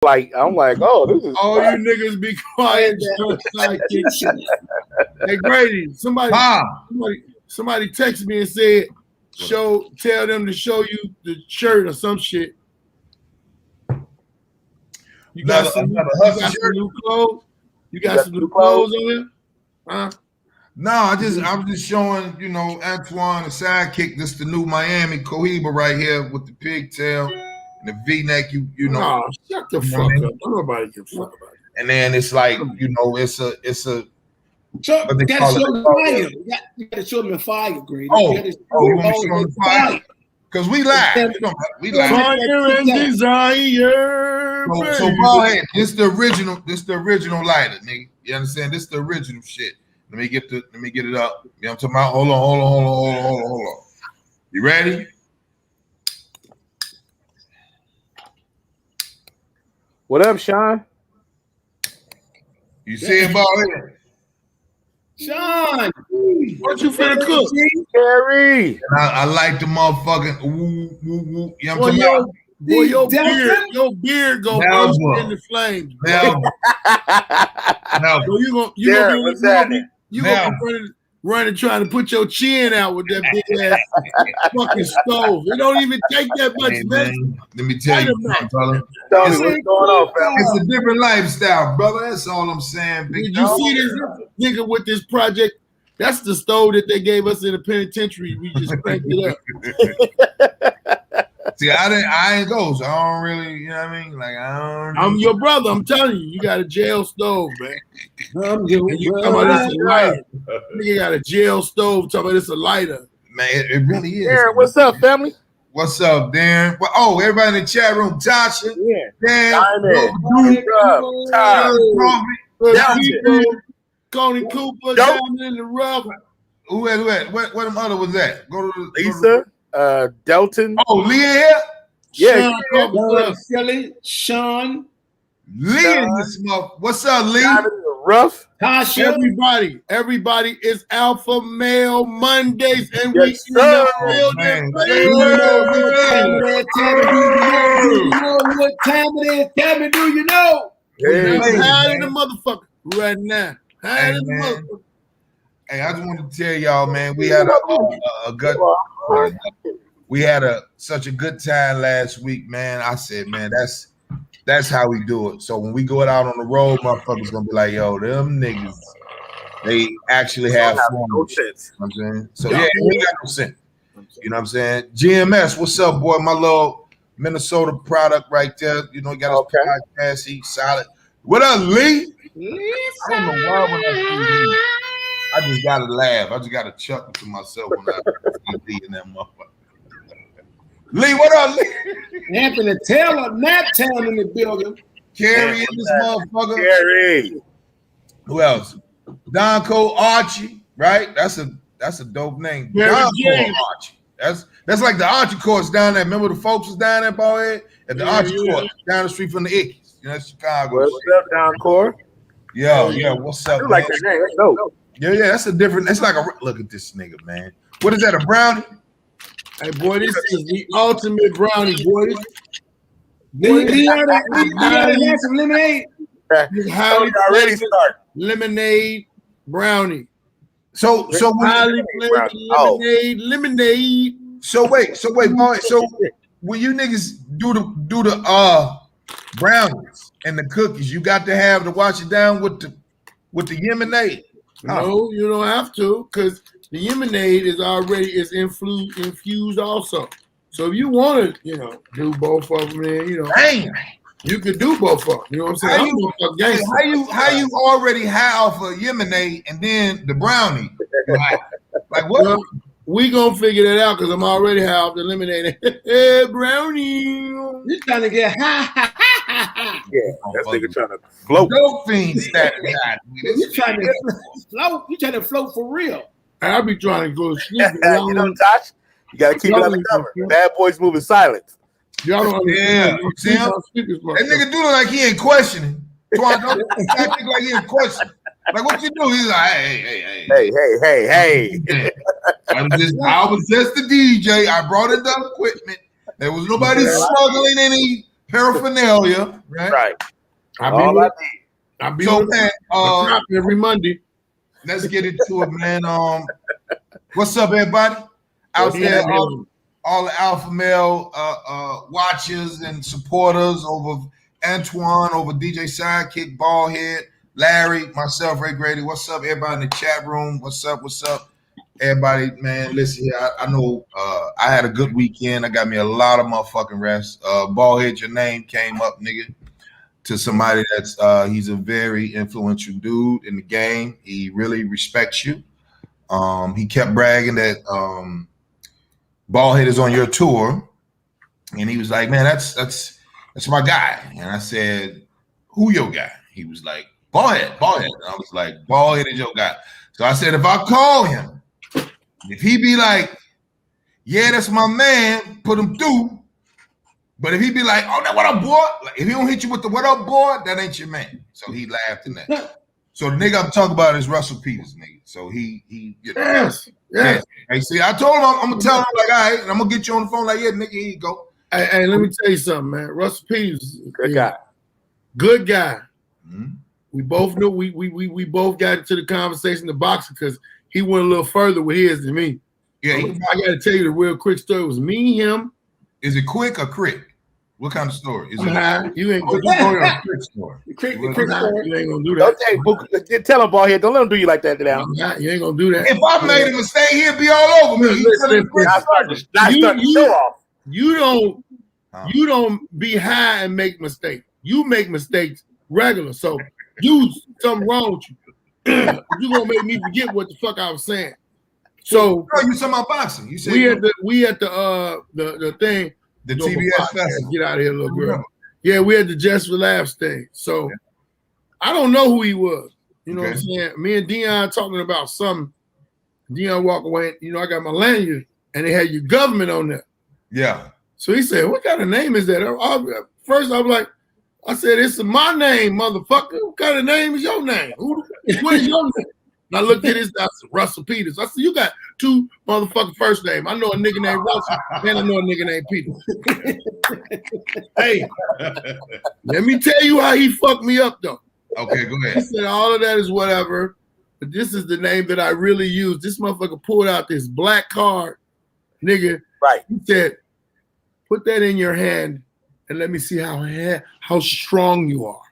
like, oh, this is all you niggas be quiet. Hey Grady, somebody texted me and said, tell them to show you the shirt or some shit. You got some new clothes? You got some new clothes on there? Huh? No, I was just showing, you know, Antoine, the sidekick. This the new Miami Cohiba right here with the pigtail and the V-neck. You know. Oh, shut the fuck up. Nobody gives a fuck about it. And then it's like, you know, it's a. So you gotta show them fire. You gotta show them the fire, Grady. You want me to show them the fire? Because we live. We live. Fire and desire. So go ahead. This the original lighter, nigga. You understand? This the original shit. Let me get it up. You know what I'm talking about? Hold on. You ready? What up, Sean? You see about it? Sean, what you finna cook? Carrie. I like the motherfucking woo. You know what I'm talking about? Boy, your beard go burst in the flames. Now, so you gonna be running trying to put your chin out with that big ass fucking stove. It don't even take that much, man. Let me tell you, brother. What's going on, fam? It's a different lifestyle, brother. That's all I'm saying. Did you see this nigga with this project? That's the stove that they gave us in the penitentiary. We just cranked it up. See, I ain't go, so I don't really, you know what I mean? Like, I'm your brother. I'm telling you, you got a jail stove, man. I'm your you talking about this a lighter. Nigga got a jail stove. Talking about this a lighter. Man, it really is. Darren, what's up, family? What's up, Darren? Well, everybody in the chat room, Tasha, Dan, Coney Cooper, down in the rough. Who had? What them other was that? Go to Lisa. Delton. Oh, Lee here? Yeah. Philly, Sean. Lee in this mother. What's up, Lee? Rough. Tasha. Everybody is Alpha Male Mondays, and we You know what time it is? Tell me, do you know? Hide in the motherfucker right now. Hide in the motherfucker. Hey, I just wanted to tell y'all, man, we had a good. We had such a good time last week, man. I said, man, that's how we do it. So when we go out on the road, motherfuckers gonna be like, yo, them niggas, they actually have fun. No sense. You know what I'm saying? So yeah, we got no sense. You know what I'm saying? GMS, what's up, boy? My little Minnesota product right there. You know, he got his podcast. He's solid. What up, Lee? I don't know why when I see Lee, I just gotta laugh. I just gotta chuckle to myself when I see Lee in that motherfucker. Lee, what up, Lee? Anthony Taylor, Naptown in the building. Carrie in this motherfucker. Carrie. Who else? Donko Archie, right? That's a dope name. Donko Archie. That's like the Archie course down there. Remember the folks was down there, boy, at the Archie course down the street from the Ickies. You know, Chicago. What's up, Doncore? Yeah. What's up? I like that name. That's dope. Yeah. That's a different. That's like a look at this nigga, man. What is that? A brownie? Hey, boy, this is the ultimate brownie, boy. He already had some lemonade. Already start. Lemonade brownie. So highly flavored lemonade. So wait, boy. So when you niggas do the brownies and the cookies, you got to have to wash it down with the lemonade. No, you don't have to, because the lemonade is infused also. So if you want to, do both of them, then Dang. You could do both of them. You know what I'm saying? How you already high off a lemonade and then the brownie? Like what? Well, we gonna figure that out because I'm already high off the lemonade. Hey, brownie. You trying to get high. Yeah, that nigga trying to float. Dope fiend status. You trying to float? You trying to float for real? I be trying to go to sleep. You know, Tosh, you gotta keep it undercover. Bad boys moving silent. Y'all don't understand. See him? That nigga do look like he ain't questioning. Twan don't act like he ain't questioning. Like what you do? He's like, hey. I was just the DJ. I brought in the equipment. There was nobody smuggling any paraphernalia, right? Right. I'll be so man, every Monday. Let's get into it, man. What's up, everybody out there? All the alpha male watchers and supporters over Antoine, over DJ Sidekick, Ballhead, Larry, myself, Ray Grady. What's up, everybody in the chat room? What's up? What's up, everybody? Man, listen here. I know I had a good weekend. I got me a lot of motherfucking rest. Ballhead, your name came up, nigga, to somebody that's he's a very influential dude in the game. He really respects you. He kept bragging that Ballhead is on your tour, and he was like, "Man, that's my guy." And I said, "Who your guy?" He was like, "Ballhead." And I was like, "Ballhead is your guy." So I said, if I call him, if he be like, "Yeah, that's my man," put him through. But if he be like, "Oh, that what up, boy?" Like, if he don't hit you with the "what up, boy," that ain't your man. So he laughed in that. So the nigga I'm talking about is Russell Peters, nigga. So he you know, yes. Hey, see, I told him I'm gonna tell him like, all right, and I'm gonna get you on the phone like, yeah, nigga, here you go. Hey, let me tell you something, man. Russell Peters, good guy. Good guy. Mm-hmm. We both knew we both got into the conversation of boxing because he went a little further with his than me. Yeah, I got to tell you the real quick story. It was me, him. Is it quick or crick? What kind of story? Is it high? You ain't gonna do a crick story. Crick story. You ain't gonna do that. Don't tell him, Ballhead. Don't let him do you like that now. You ain't gonna do that. If I made a mistake, he'll be all over me. You don't be high and make mistakes. You make mistakes regular. So something wrong with you. You gonna make me forget what the fuck I was saying. So you talking about boxing? You said we at the thing. The TBS festival. Get out of here, little girl. Yeah, we had the Just for Laughs thing. So I don't know who he was. You know what I'm saying? Me and Dion talking about something. Dion walk away. You know, I got my lanyard and they had your government on there. Yeah. So he said, "What kind of name is that?" First, I was like, "I said it's my name, motherfucker. What kind of name is your name? What is your name?" And I looked at this. I said, "Russell Peters." I said, "You got two motherfucking first name. I know a nigga named Russell, and I know a nigga named Peter." Hey, let me tell you how he fucked me up, though. Okay, go ahead. He said, "All of that is whatever, but this is the name that I really use." This motherfucker pulled out this black card, nigga. Right. He said, "Put that in your hand and let me see how strong you are."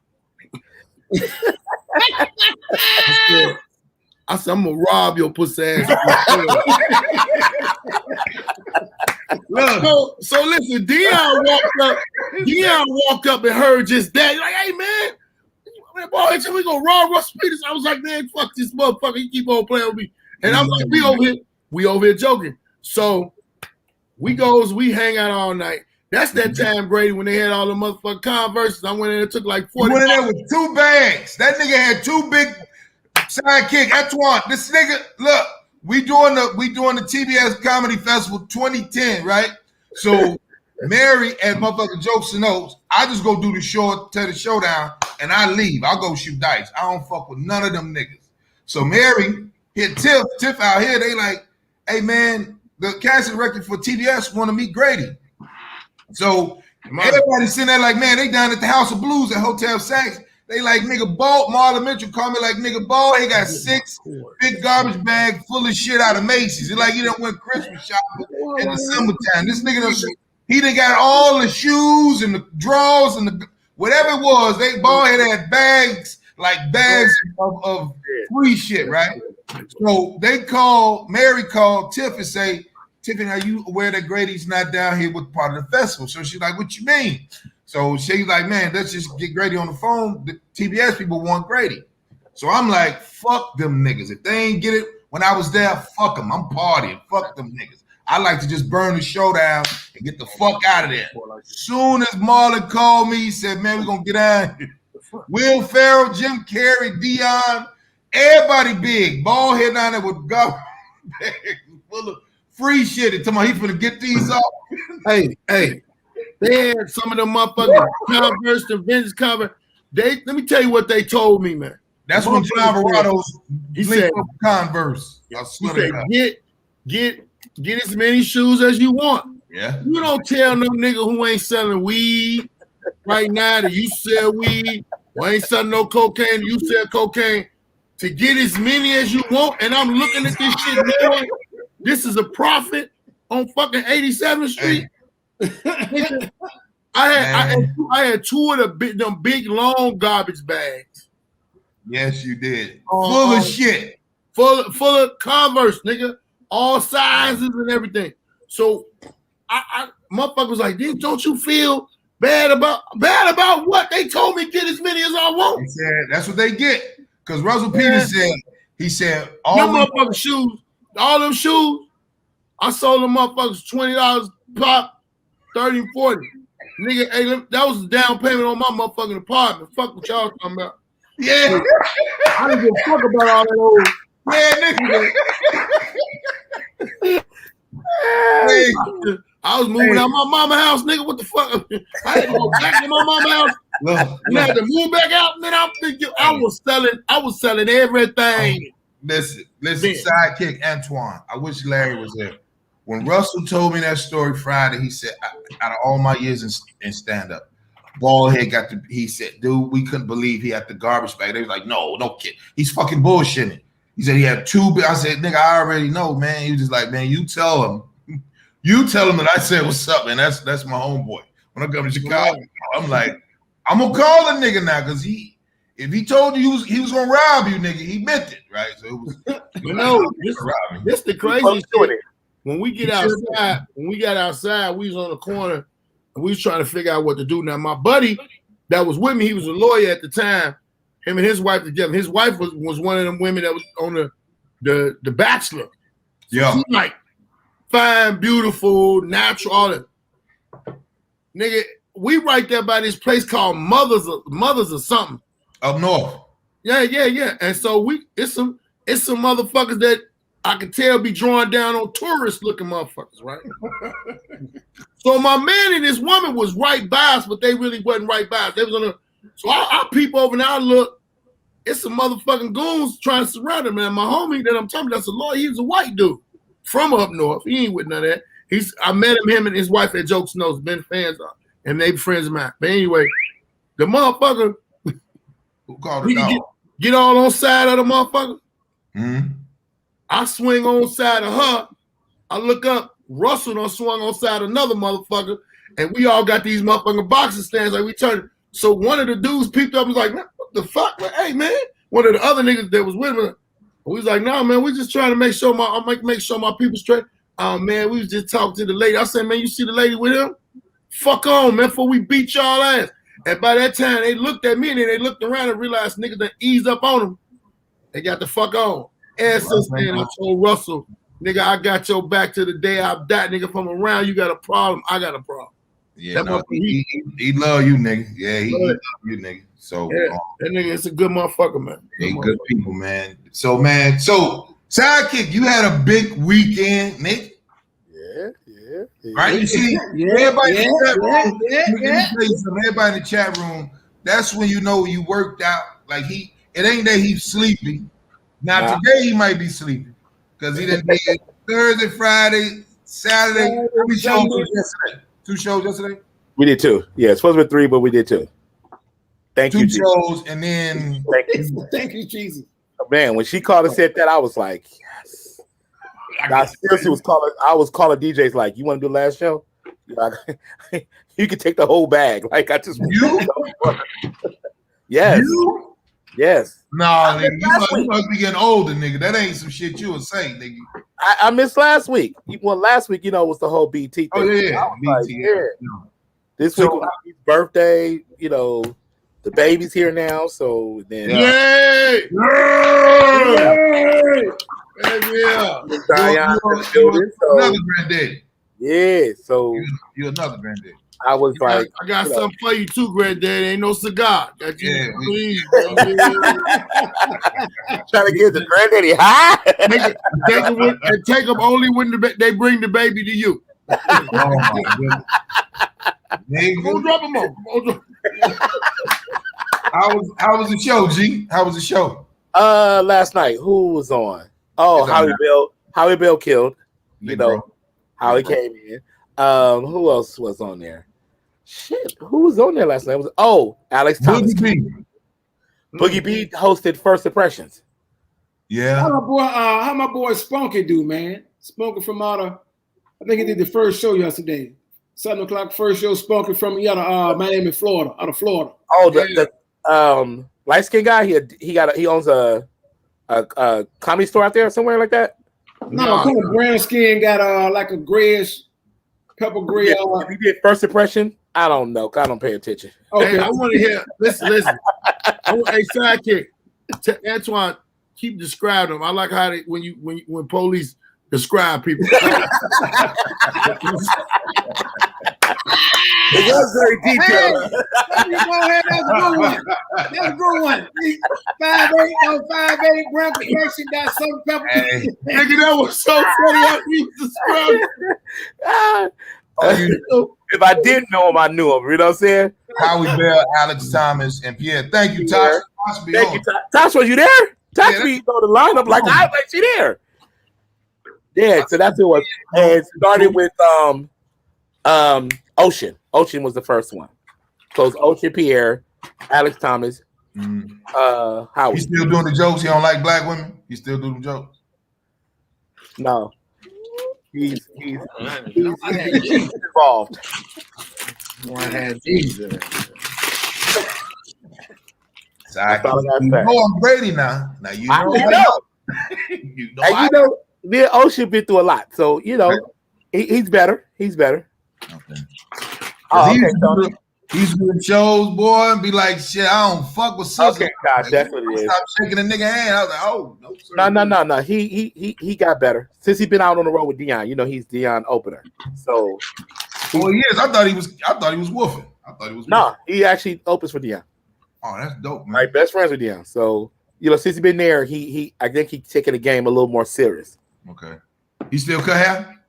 I said, "I'm gonna rob your pussy ass." So listen, Dion walked up and heard just that. He's like, "Hey man, boy, we gonna rob Russell Peters." I was like, "Man, fuck this motherfucker. He keep on playing with me." And I'm like, we over here joking. So we hang out all night. That's that time, Grady, when they had all the motherfucking Converses. I went in and took like 40. You went in there with 2 bags. That nigga had 2 big Sidekick. Antoine, this nigga, look, we doing the TBS Comedy Festival 2010, right? So Mary and motherfucking Jokes and Oats, I just go do the showdown and I leave. I'll go shoot dice. I don't fuck with none of them niggas. So Mary hit Tiff out here. They like, "Hey man, the casting director for TBS want to meet Grady." So everybody's sitting there like, "Man, they down at the House of Blues at Hotel Sax." They like, "Nigga, Marlon Mitchell called me like, nigga, Ball, he got 6 big garbage bags full of shit out of Macy's. It's like he done went Christmas shopping in the summertime. This nigga he done got all the shoes and the drawers and the whatever it was. Ball had bags of free shit, right? So Mary called Tiff and say, "Tiffany, are you aware that Grady's not down here with part of the festival?" So she's like, "What you mean?" So she's like, "Man, let's just get Grady on the phone. The TBS people want Grady." So I'm like, fuck them niggas. If they ain't get it when I was there, fuck them. I'm partying. Fuck them niggas. I like to just burn the show down and get the fuck out of there. Soon as Marlon called me, he said, "Man, we're going to get out here." Will Ferrell, Jim Carrey, Dion, everybody big. Ballhead down there with government bags full of free shit. And tomorrow he finna get these off. Hey. They had some of them motherfucking Converse, the vintage cover. Let me tell you what they told me, man. That's when John Verado's said Converse. He said, get as many shoes as you want. Yeah. You don't tell no nigga who ain't selling weed right now that you sell weed, or ain't selling no cocaine, you sell cocaine to get as many as you want. And I'm looking at this shit now. This is a profit on fucking 87th Street. I had two of them big long garbage bags. Yes, you did. Full of shit. Full of Converse, nigga. All sizes and everything. So I motherfucker was like, don't you feel bad about what? They told me get as many as I want. He said that's what they get. Because Russell Peters said, he said all them motherfucking shoes, all them shoes, I sold them motherfuckers $20 pop, 30 and 40. Nigga, hey, that was the down payment on my motherfucking apartment. Fuck what y'all talking about. Yeah. I didn't give a fuck about all that old. Yeah, nigga. I was moving out my mama house, nigga. What the fuck? I had to go back to my mama house. I had to move back out, and then I was selling everything. Listen, sidekick Antoine. I wish Larry was there. When Russell told me that story Friday, he said, out of all my years in stand-up, Baldhead he said, dude, we couldn't believe he had the garbage bag. They was like, no kid. He's fucking bullshitting. He said he had two. I said, nigga, I already know, man. He was just like, man, you tell him that I said what's up, man. That's my homeboy. When I come to Chicago, I'm like, I'm gonna call the nigga now because if he told you he was gonna rob you, nigga, he meant it, right? So it was. This the crazy shit. When we got outside, we was on the corner and we was trying to figure out what to do. Now, my buddy that was with me, he was a lawyer at the time. Him and his wife together. His wife was one of them women that was on the Bachelor. So yeah, she's like fine, beautiful, natural, all that. Nigga, we right there by this place called Mothers or something up north. Yeah. And so it's some motherfuckers that I could tell be drawing down on tourist looking motherfuckers, right? So my man and this woman was right by us, but they really wasn't right by us. They was so I peep over and I look. It's some motherfucking goons trying to surround him. Man, my homie that I'm talking about, that's a lawyer. He was a white dude from up north. He ain't with none of that. I met him and his wife at Jokes Knows, been fans of, and they be friends of mine. But anyway, the motherfucker who called it out? Get all on side of the motherfucker. Mm-hmm. I swing on side of her. I look up. Russell done swung on side of another motherfucker, and we all got these motherfucking boxing stands like we turned. So one of the dudes peeped up and was like, man, what the fuck? Like, hey, man. One of the other niggas that was with me, we was like, nah, man, we just trying to make sure my people straight. Oh, man, we was just talking to the lady. I said, man, you see the lady with him? Fuck on, man, before we beat y'all ass. And by that time, they looked at me and then they looked around and realized niggas that eased up on them. They got the fuck on. And since then, I told Russell, nigga, I got your back to the day I died, nigga. From around, you got a problem, I got a problem. Yeah, he love you, nigga. Yeah, he love you, nigga. So yeah, that nigga is a good motherfucker, man. Good people, man. So sidekick, you had a big weekend, Nick. Yeah. Right? You see, everybody in the chat room, that's when you know you worked out. Like it ain't that he's sleepy. Now today he might be sleepy because he done did Thursday, Friday, Saturday. 3 shows yesterday. 2 shows yesterday. We did 2. Yeah, it's supposed to be 3, but we did 2. Thank you, 2 shows, and then thank you, Jesus. Man, when she called and said that, I was like, yes. I seriously was calling DJs like, you want to do the last show? Like, you can take the whole bag. Like I just Yes. You? Yes. No, nigga, you must be getting older, nigga. That ain't some shit you would say, nigga. I missed last week. Well, last week, was the whole BT thing. Oh, yeah. BT, This week was his birthday, the baby's here now, so then Yay! Another granddaddy. Yeah, so you're another granddaddy. I was like, I got something for you too, granddaddy. Ain't no cigar. Got you, please. Trying to get the granddaddy high. Take them only when they bring the baby to you. Oh my goodness. Go drop them off. How was the show, G? How was the show? Last night, who was on? Oh, Howie Bell killed. How he came in. Who else was on there? Shit, who was on there last night? Alex Thomas. Boogie B hosted First Impressions. Yeah. How my boy Spunky do, man? Spunky from out of, I think he did the first show yesterday. 7 o'clock first show. Spunky from Miami, Florida, out of Florida. Oh, the light skinned guy. He owns a comedy store out there somewhere like that. No, kind of brown skin, got like a grayish, pepper gray. He did First Impression. I don't know. I don't pay attention. Okay, hey, I want to hear. Listen. Hey, sidekick, Antoine, keep describing them. I like how when police describe people. It was very detailed. That's a good one. 5'8", brown complexion, got some pepper. Hey, nigga, that was so funny how you described. If I didn't know him, I knew him. You know what I'm saying? Howie Bell, Alex Thomas, and Pierre. Thank you, Tosh. Thank you, Tosh. Was you there? Tosh, you know the lineup like I bet you there. Yeah, so that's who it was. And it started with Ocean. Ocean was the first one. So it's Ocean, Pierre, Alex Thomas, Howie. He's still doing the jokes. He don't like black women. He still doing the jokes. No. He's involved. One had Jesus. So I'm Brady now. Now you know. You know, me and Ocean been through a lot, so you know he's better. He's better. Okay. He's doing shows, boy, and be like, shit, I don't fuck with sisters. Okay, God, that's what it is. Stop shaking a nigga hand. I was like, oh, no, sir. No. He got better since he been out on the road with Dion. You know, he's Dion opener. So, he is. I thought he was woofing. No, he actually opens for Dion. Oh, that's dope, man. Right, best friends with Dion. So, you know, since he been there, I think he's taking the game a little more serious. Okay. He still cut hair?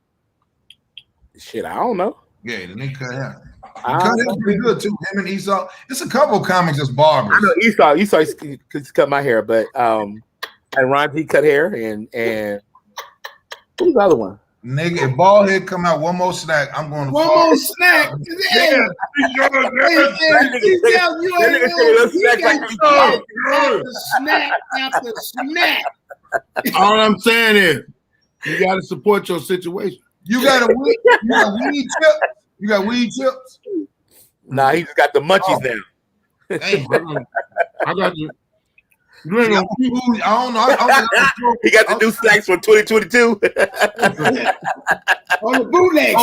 Shit, I don't know. Yeah, the nigga cut hair. Cut hair pretty good too. Him and Esau. It's a couple of comics that's barbers. I know Esau cut my hair, but and Ron he cut hair and who's the other one? Nigga, if Baldhead come out one more snack, I'm going to one more snack. Snack after snack. All I'm saying is, you got to support your situation. You got weed chips. You got weed chips. Nah, he just got the munchies now. Damn, I got you. I don't know. He got the new snacks for 2022. On the bootlegs.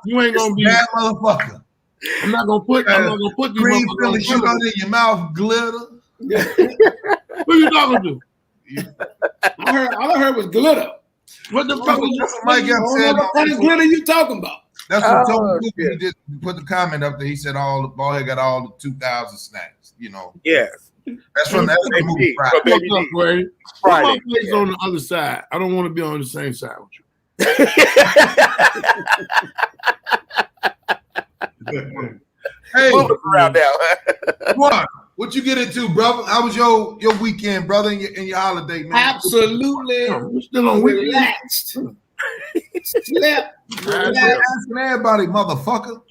You ain't gonna be that motherfucker. I'm not gonna put these green Philly sugar in your mouth, glitter. Who you talking to? All I heard was glitter. What the fuck was Mike said? What kind of glitter you talking about? That's what Tony He just put the comment up there. He said Ballhead got all the 2,000 snacks. You know. Yes. That's from the movie Friday. Put my place on the other side. I don't want to be on the same side with you. Hey, around now. What you get into, brother? How was your weekend, brother, and your holiday, man? Absolutely. We're still on relaxed. Slept. Asking everybody, motherfucker.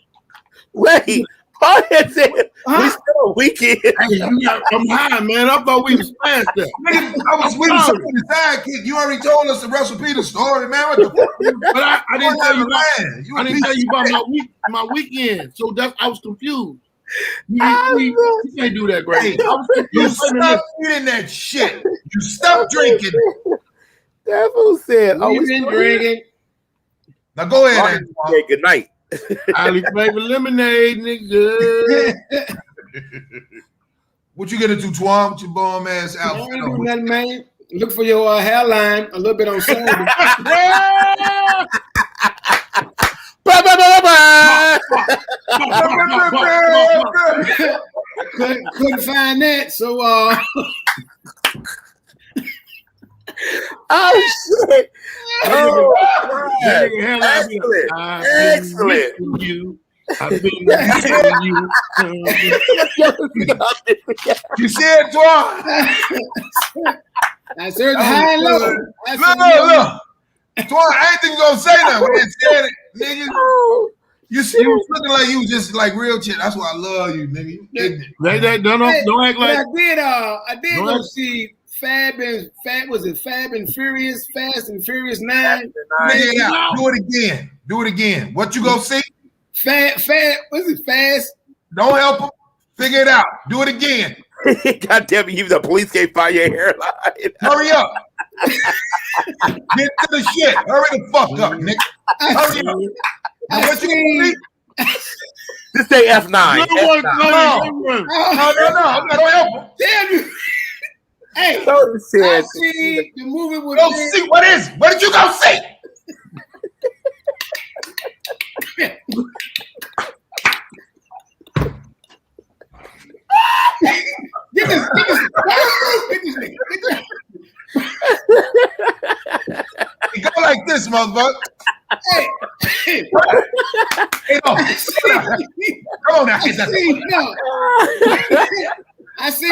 Wait. Ballhead said we still on weekend. Hey, I'm high, man. I thought we was past that. I was with the sidekick. You already told us the Russell Peters story, man. What the fuck? But I didn't tell you about. I didn't tell you about my weekend. So I was confused. You can't do that, Greg. You stop eating that shit. You stop drinking. That fool said, we've been drinking. Now go ahead. Good night. Highly flavored lemonade, nigga. What you get into, Twan? With your bum ass outfit? I ain't do nothing, man. Look for your hairline a little bit on Sunday. Couldn't find that, so oh shit! Oh, excellent. I've been missing you. You said, Twan. I said high and low. Look. Twan, I ain't think you gonna say nothing. When they said it, nigga. You see, you was looking like you was just like real shit. That's why I love you, nigga. Don't act like. I did go see Fab and Furious, Fast and Furious 9. Yeah, do it again. Do it again. What you gonna see? Fast. What's it? Fast. Don't help him. Figure it out. Do it again. God damn it! Even the police can't find your hairline. Hurry up. Get to the shit. Hurry the fuck up, nigga. Hurry up. Now, what you gonna see? This say F9. No. Don't help him. Damn you. Hey, I see the movie with go see what is it? What did you go see? Get this nigga. You go like this, motherfucker. Hey, no. Come on now. I see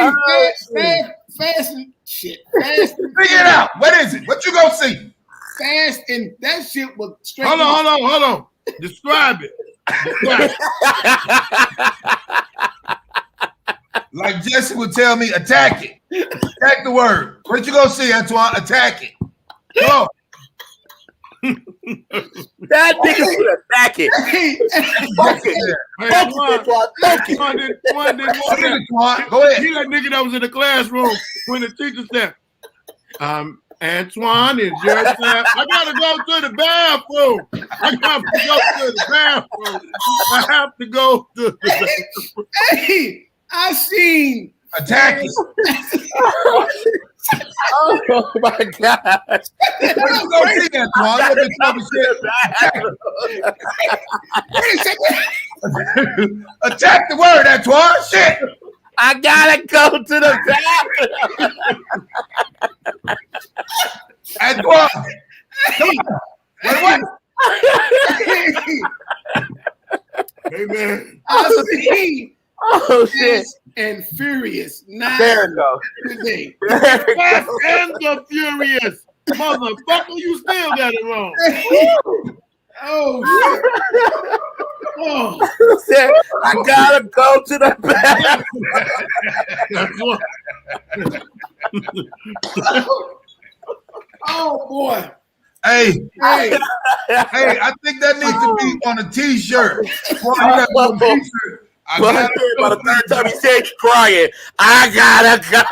fast and shit. Fast. Figure it out. What is it? What you gonna see? Fast and that shit was straight. Hold on. Describe it. Like Jesse would tell me, attack it. Attack the word. What you gonna see, Antoine? Attack it. Come on. That nigga should attack it. Go ahead. He that nigga that was in the classroom when the teacher said, Antoine, it's your time. I gotta go to the bathroom. I have to go to the bathroom. Hey, I seen attack it. Oh my God. What you gonna see, Antoine? Attack the word, Antoine. Shit. I gotta go to the bathroom. Antoine. Come on. What? Hey man. I see. Oh shit. And Furious 9 there it goes. today. Fast and the Furious. Motherfucker, you still got it wrong. Oh I shit. gotta go to the bathroom. Oh boy. Hey, I think that needs to be on a t-shirt. By the third time he said crying, I gotta go.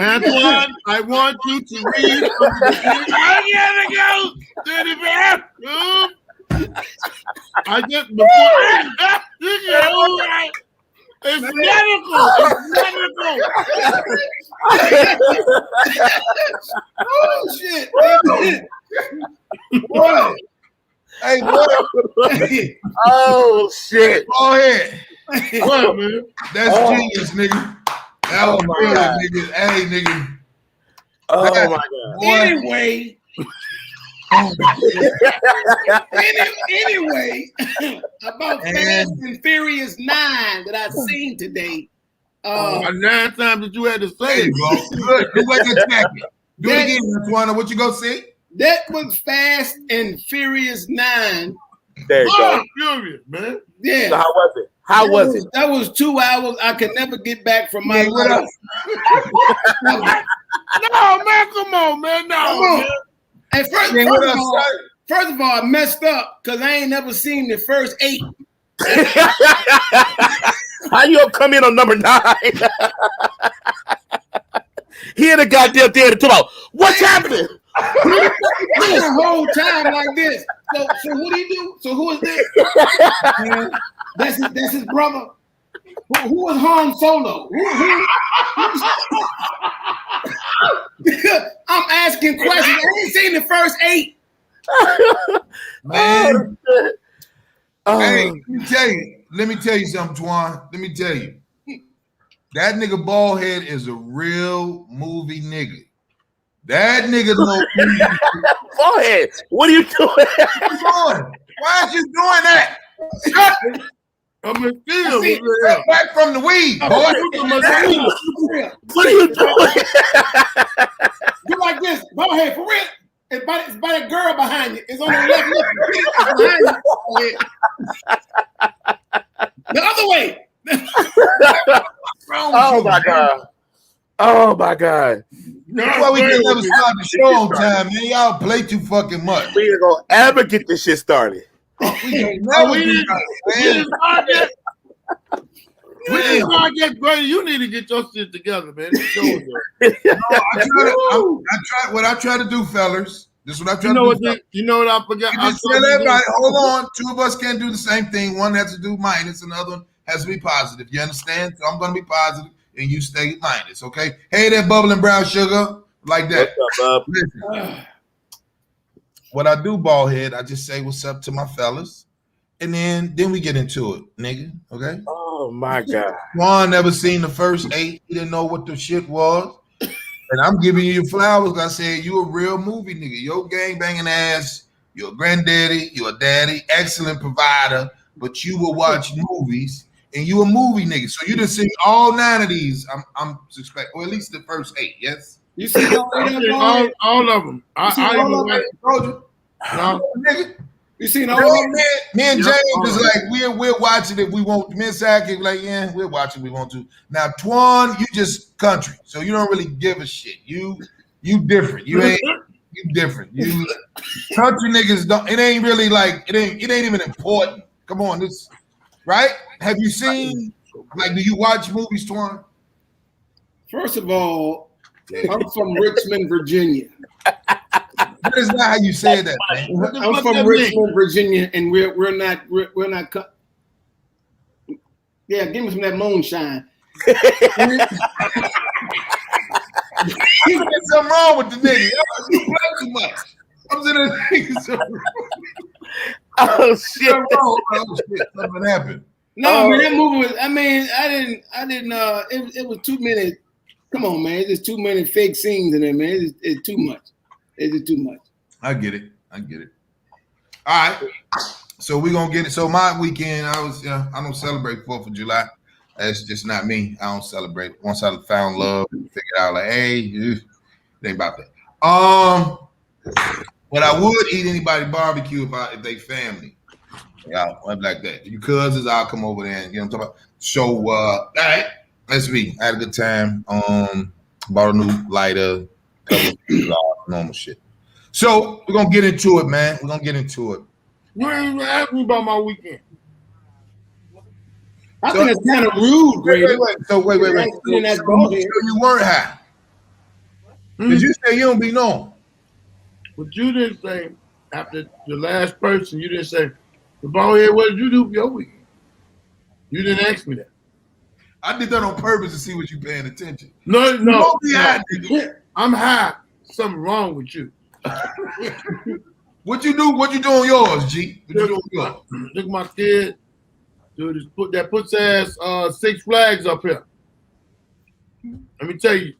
Antoine, I want you to read. I gotta go to the bathroom. I just it's medical. Oh shit. What? Hey, what? Oh shit. Go ahead. What, man? That's genius, nigga. That was brilliant, nigga. Hey, nigga. Oh my God. Anyway. Anyway, about Fast and Furious 9 that I've seen today. 9 times that you had to say, bro. Good. Do it again, Antoine. What you gonna see? That was Fast and Furious 9. There you go. Furious, man. Yeah. So how was it? How was it? That was 2 hours. I could never get back from my life. No, man, come on, man. No, man. And first of all, I messed up because I ain't never seen the first 8. How you gonna come in on number 9? He in the goddamn theater talking about what's happening. The whole time like this. So what do you do? So who is this? That's his brother. Who is Han Solo? I'm asking questions. I ain't seen the first 8. Man. Hey, let me tell you something, Twan. Let me tell you. That nigga Baldhead is a real movie nigga. That nigga Baldhead, what are you doing? What are you doing? Why are you doing that? I'm in field. Step back from the weed, boy. What are you doing? Do like this. Go ahead, for real. It's by that girl behind you. It's on the left lip. It's behind you. The other way. Oh my god. Oh my god. That's why we can never start the show on time, man. Y'all play too fucking much. We ain't gonna ever get this shit started. We can never do that, man. You need to get your shit together, man. I try to do, fellas. This is what I try to do. You know what I forgot? You just tell everybody, hold on. Two of us can't do the same thing. One has to do minus, and the other one has to be positive. You understand? So I'm going to be positive, and you stay minus, okay? Hey, that bubbling brown sugar, like that. What's up, bub? Listen, what I do, bald head, I just say what's up to my fellas, and then we get into it, nigga, okay? Oh my god. Juan never seen the first 8. He didn't know what the shit was. And I'm giving you your flowers. I said, you a real movie nigga. Your gang banging ass. You're a granddaddy. You're a daddy. Excellent provider. But you will watch movies. And you a movie nigga. So you done see all 9 of these. I'm suspect, or at least the first 8. Yes. You see all of them. I told you. No, nigga. You seen all of them? Me and James is like, we're watching if we want. Me and Zach is like, yeah, we're watching if we want to. Now, Twan, you just country. So you don't really give a shit. You different. You different. You country niggas don't, it ain't really like, it ain't even important. Come on, this, right? Have you seen, like, do you watch movies, Twan? First of all, I'm from Richmond, Virginia. That is not how you said that, man. I'm from Richmond, Virginia, and we're not. Yeah, give me some of that moonshine. There's something wrong with the nigga. You play too much. I'm sitting there thinking something. Oh shit! Something happened. No, man, that movie was. I mean, I didn't. It was too many. Come on, man. There's too many fake scenes in there, man. It's too much. It's too much. I get it. All right. So we're gonna get it. So my weekend, I don't celebrate 4th of July. That's just not me. I don't celebrate. Once I found love and figured out, like, hey, it ain't about that. But I would eat anybody barbecue if they family. Yeah, I'm like that. You cousins, I'll come over there and get them talking about. So all right, let's be. I had a good time. Bought a new lighter, normal shit. So we're gonna get into it, man. We're gonna get into it. You ain't even ask me about my weekend. I think it's kind of rude, Grady. Wait. So you weren't high. Did you say you don't be known? But you didn't say, after the last person, you didn't say, the ball head, what did you do for your weekend? You didn't ask me that. I did that on purpose to see what you paying attention. No. Don't be high, nigga. I'm high. Something wrong with you. What you do on yours, G? What you do on yours? Look at my kid. Dude, puts ass 6 Flags up here. Let me tell you.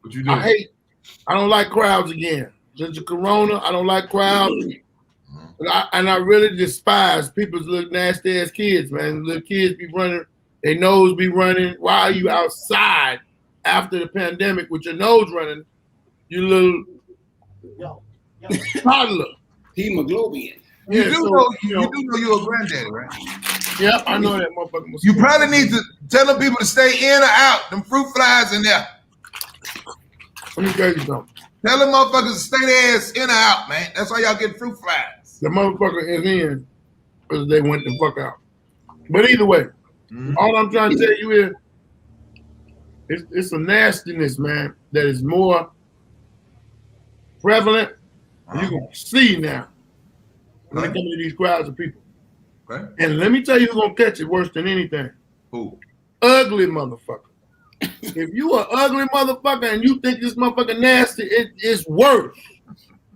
What you do? I don't like crowds again. Since the corona, I don't like crowds. And I really despise people's little nasty ass kids, man. Little kids be running, their nose be running. Why are you outside after the pandemic with your nose running? You little toddler. Hemoglobin. You do know you're a granddaddy, right? Yeah, I know that motherfucker. You probably need to tell them people to stay in or out. Them fruit flies in there. Let me tell you something. Tell them motherfuckers to stay their ass in or out, man. That's why y'all get fruit flies. The motherfucker is in because they went the fuck out. But either way, all I'm trying to tell you is it's a nastiness, man, that is more prevalent. You can see now when it comes to these crowds of people. Okay. And let me tell you who's going to catch it worse than anything. Who? Ugly motherfucker. If you an ugly motherfucker and you think this motherfucker nasty, it's worse.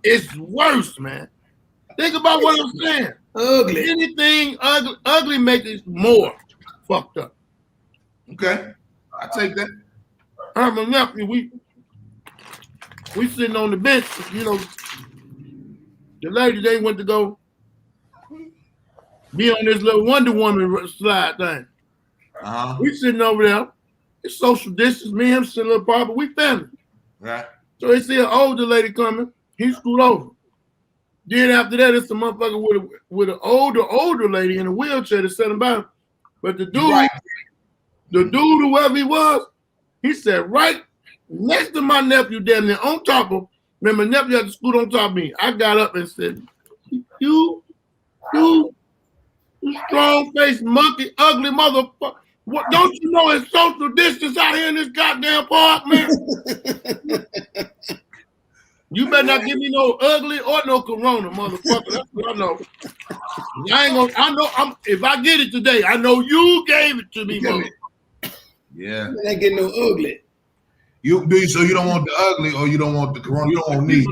It's worse, man. Think about what I'm saying. Ugly. Anything ugly makes it more fucked up. Okay. I take that. I have a nephew, we sitting on the bench, you know, the lady, they went to go be on this little Wonder Woman slide thing. We sitting over there. It's social distance. Me and him sitting apart, but we family. Right. So they see an older lady coming. He scoot over. Then after that, it's a motherfucker with an older lady in a wheelchair to set him by. But the dude, whoever he was, he said right next to my nephew, damn near on top of. Man, my nephew had to scoot on top of me. I got up and said, "You strong-faced monkey, ugly motherfucker. What don't you know it's social distance out here in this goddamn park, man? You better not give me no ugly or no corona, motherfucker. That's what I know. I know if I get it today, I know you gave it to me, motherfucker. Yeah. I ain't getting no ugly. So you don't want the ugly or you don't want the corona, you don't want me.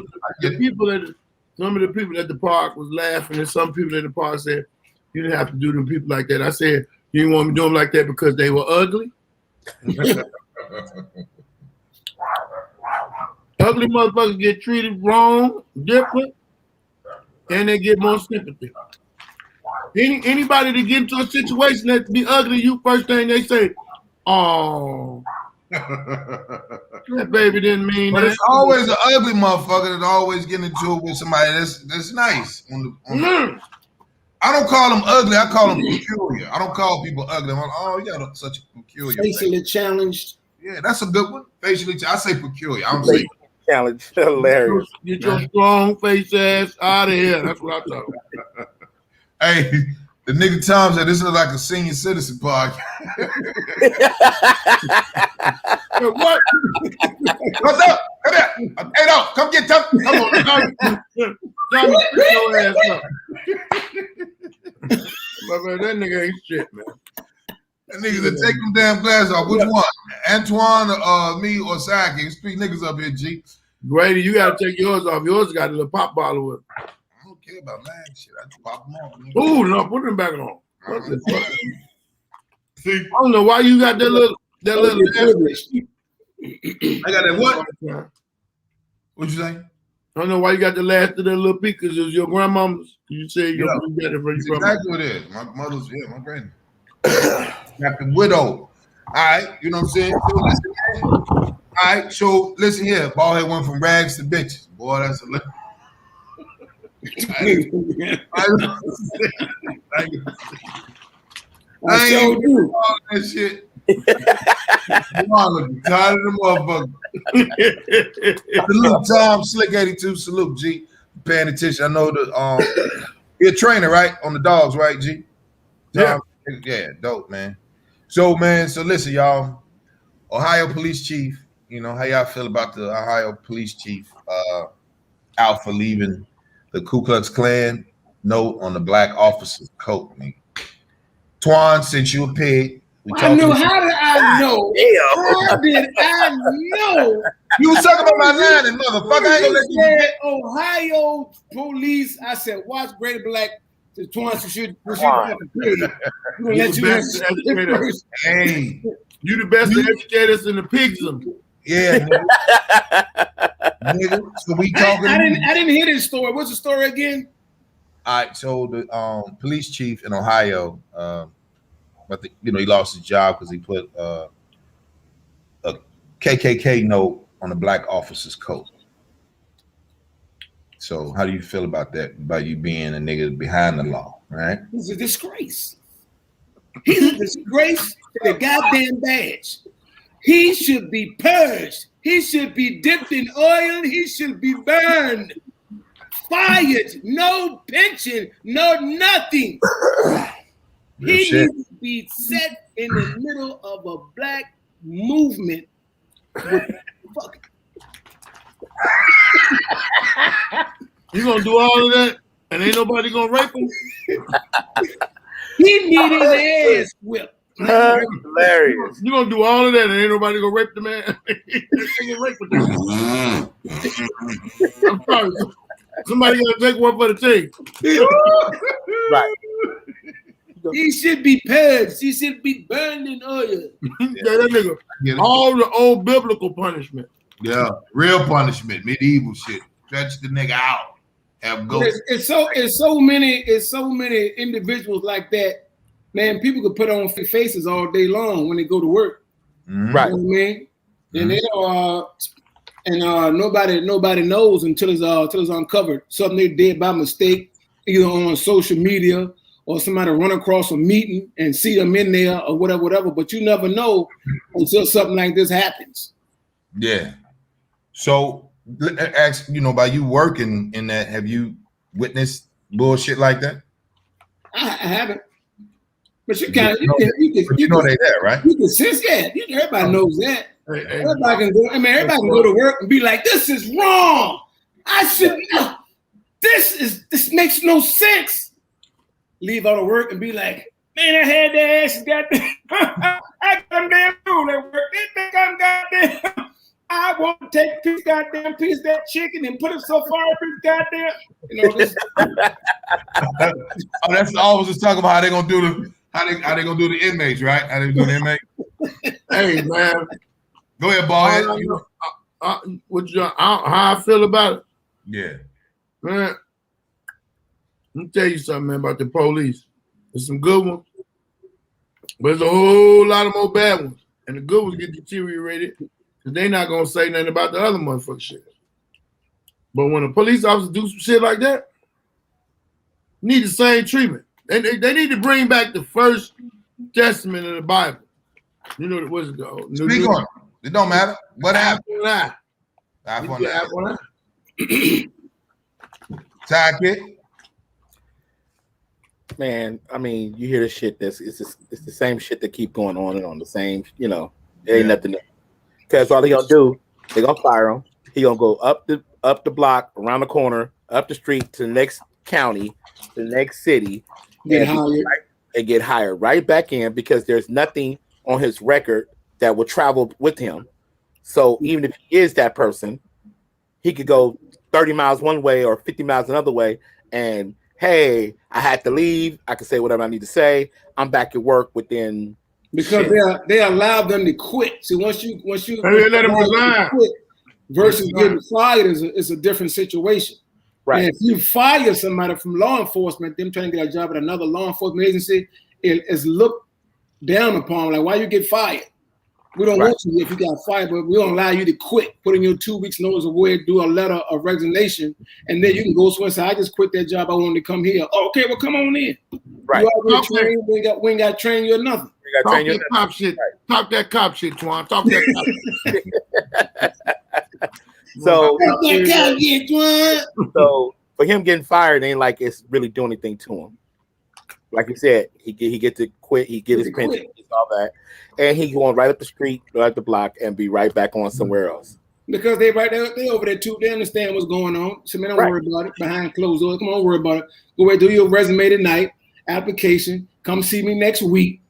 Some of the people at the park was laughing, and some people at the park said, you didn't have to do them people like that. I said, you didn't want me to do them like that because they were ugly? Ugly motherfuckers get treated wrong, different, and they get more sympathy. Anybody that get into a situation that be ugly, you first thing they say, oh, that baby didn't mean but that. it's always an ugly motherfucker that always get into it with somebody that's nice. I don't call them ugly. I call them peculiar. I don't call people ugly. I'm like, oh, you got such a peculiar. Facially challenged. Yeah, that's a good one. Facially, I say peculiar. I don't say challenge. Hilarious. Get your strong face ass out of here. That's what I thought. Hey, the nigga Tom said this is like a senior citizen podcast. What? What's up? Come here. Hey, no, come get tough. Come on. Tommy, pick your ass up. But man, that nigga ain't shit, man. That nigga that take them damn glasses off. Which one? Antoine, me, or Saki? There's 3 niggas up here, G. Grady, you gotta take yours off. Yours got a little pop bottle with it. I don't care about mine shit. I just pop them off. Ooh, no, put them back on. What the fuck? See, I don't know why you got that little. I got that what? What'd you say? I don't know why you got the last of that little peak because it was your grandmama's. You say you got it from your exactly what it is. My mother's, my granny. Got the widow. All right, you know what I'm saying? So listen, all right, so listen here. Ballhead went from rags to bitches. Boy, that's a little. I ain't do all that shit. I'm tired of the motherfucker. Salute Tom, Slick 82. Salute G. Paying attention. I know you're a trainer, right? On the dogs, right, G? Tom, yeah, dope, man. So listen, y'all. Ohio Police Chief, how y'all feel about the Ohio Police Chief out for leaving the Ku Klux Klan note on the black officer's coat, nigga? Twan, since you a pig, I knew. How did I know? How did I know? You was talking about my line, and motherfucker. I ain't gonna let you said Ohio police. I said, watch Greater Black. The Twan should Hey, you the best educators in the pigsm. Yeah, nigga. So we talking. I didn't hear this story. What's the story again? All right, so the police chief in Ohio, but he lost his job because he put a KKK note on a black officer's coat. So how do you feel about that? About you being a nigga behind the law, right? He's a disgrace. He's a disgrace to the goddamn badge. He should be purged. He should be dipped in oil. He should be burned. Fired, no pension, no nothing. He needs to be set in the middle of a black movement. You gonna do all of that, and ain't nobody gonna rape him? He needed his ass whipped. Hilarious. You gonna do all of that, and ain't nobody gonna rape the man? I'm sorry. Somebody gotta take one for the team. Right. He should be purged. He should be burned in oil. That nigga. All the old biblical punishment. Yeah, real punishment, medieval shit. Stretch the nigga out. have ghosts. It's so many individuals like that. Man, people could put on faces all day long when they go to work. Mhm. Right. You know what I mean? And they nobody knows until it's uncovered. Something they did by mistake, either on social media or somebody run across a meeting and see them in there or whatever. But you never know until something like this happens. Yeah. So, ask, by you working in that, have you witnessed bullshit like that? I haven't. But you You can know they there, right? You can sense, yeah. Everybody knows that. Hey, Everybody can go. I mean, everybody can go to work and be like, "This is wrong. I should. This makes no sense." Leave out of work and be like, "Man, I had their asses goddamn. I got damn fool at work. They think I'm goddamn. I want to take a piece of that chicken and put it so far up in goddamn. This." Oh, that's all I was just talking about. How they gonna do the inmates, right? How they do the inmates? Hey, man. Go ahead, ball head. How I feel about it, Yeah. man. Let me tell you something, man, about the police. There's some good ones, but there's a whole lot of more bad ones, and the good ones get deteriorated because they're not gonna say nothing about the other motherfucking shit. But when a police officer do some shit like that, need the same treatment. They need to bring back the First Testament of the Bible. You know what's it called? Speak on it. It don't matter. What happened? Eye for for an an eye. Sidekick. Man, I mean, you hear the shit. It's the same shit that keep going on and on. The same, it ain't nothing. Because all they gonna do, they gonna fire him. He gonna go up the block, around the corner, up the street to the next county, the next city, and get hired right back in because there's nothing on his record that will travel with him. So even if he is that person, he could go 30 miles one way or 50 miles another way. And hey, I had to leave. I can say whatever I need to say. I'm back at work within. Because they allow them to quit. See, once you let them resign. Versus getting fired is a different situation. Right. And if you fire somebody from law enforcement, them trying to get a job at another law enforcement agency, it is looked down upon. Like, why you get fired? We don't want you if you got fired, but we don't allow you to quit. Put in your 2 weeks notice of where, do a letter of resignation, and then you can go somewhere and say, I just quit that job. I wanted to come here. Oh, okay, well, come on in. Right. You already trained. We ain't got to train you or nothing. Talk that cop shit. Talk that cop shit, Twan. Talk that cop shit. So for him getting fired ain't like it's really doing anything to him. Like you said, he get to quit, he get his pension, all that, and he going right up the street, right up the block, and be right back on somewhere else. Because they over there too. They understand what's going on. So man, don't worry about it. Behind closed doors, come on, worry about it. Go ahead, do your resume tonight, application. Come see me next week.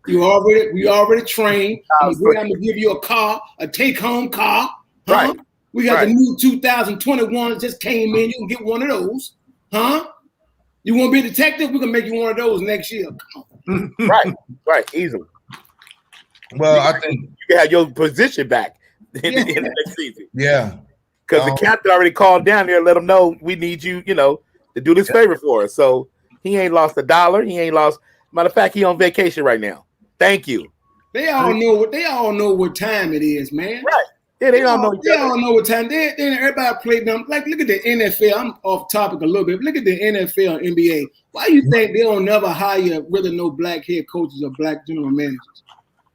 We already trained. I'm gonna give you a car, a take-home car. Huh? Right. We got the new 2021 that just came in. You can get one of those. Huh? You want to be a detective? We're going to make you one of those next year. Right, easily. Well, I think you can have your position back in the next season. Yeah. Because the captain already called down there and let them know we need you, to do this favor for us. So he ain't lost $1. He ain't lost. Matter of fact, he on vacation right now. Thank you. They all know what time it is, man. Right. Yeah, they all know. They all know what time. Then everybody play them. Like, look at the NFL. I'm off topic a little bit. Look at the NFL, NBA. Why you think they don't never hire really no black head coaches or black general managers?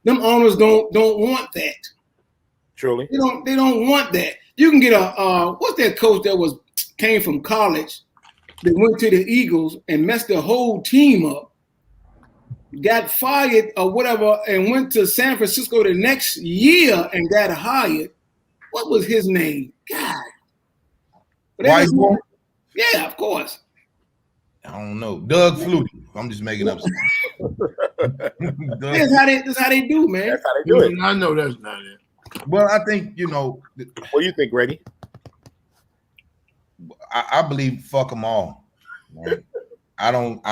Them owners don't want that. Truly, they don't want that. You can get what's that coach that came from college that went to the Eagles and messed the whole team up, got fired or whatever, and went to San Francisco the next year and got hired. What was his name? God. Whiteboard? Yeah, of course. I don't know. Doug Flutie. I'm just making up something. That's how they do, man. That's how they do it. I know that's not it. Well, I think, What do you think, Grady? I believe fuck them all. Right? I don't,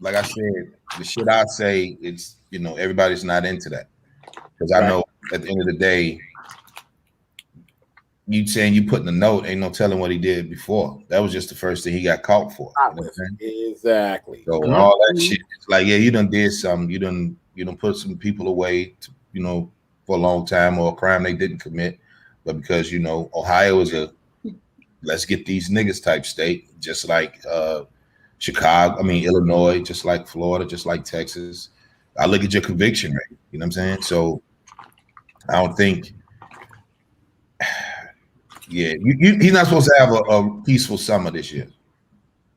like I said, the shit I say, it's, everybody's not into that. Because I know at the end of the day, You saying you putting a note, ain't no telling what he did before. That was just the first thing he got caught for. You know Exactly. so all that shit, it's like, yeah, you done did something. You done put some people away, for a long time, or a crime they didn't commit. But because, Ohio is a let's get these niggas type state, just like Illinois, just like Florida, just like Texas. I look at your conviction rate. You know what I'm saying? So I don't think, he's not supposed to have a peaceful summer this year.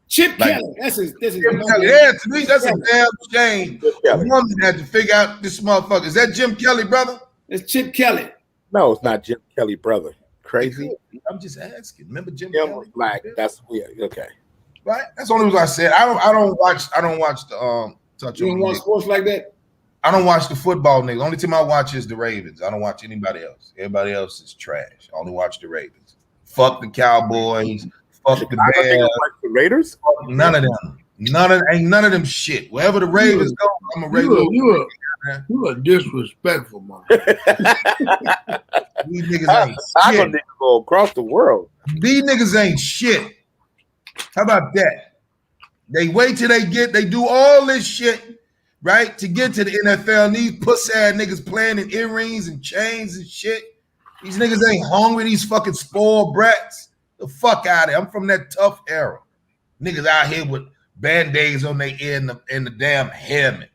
Chip Kelly. This is Chip Kelly. Yeah, to me, that's a damn shame. A woman had to figure out this motherfucker. Is that Jim Kelly, brother? It's Chip Kelly. No, it's not Jim Kelly, brother. Crazy. I'm just asking. Remember Jim Kelly? Was black. That's weird. Okay. Right. That's the only reason I said I don't watch the touch. You don't watch sports like that? I don't watch the football niggas. Only team I watch is the Ravens. I don't watch anybody else. Everybody else is trash. I only watch the Ravens. Fuck the Cowboys. Fuck the Bears. Watch the Raiders? None of them. None of them shit. Wherever the Ravens go, I'm a Ravens. You are disrespectful, man. These niggas ain't I'm shit. gonna go across the world. These niggas ain't shit. How about that? They wait till they do all this shit, right, to get to the NFL. And these puss-ass niggas playing in earrings and chains and shit. These niggas ain't hungry. These fucking spoiled brats. The fuck out of here. I'm from that tough era. Niggas out here with band-aids on their ear and the damn helmet.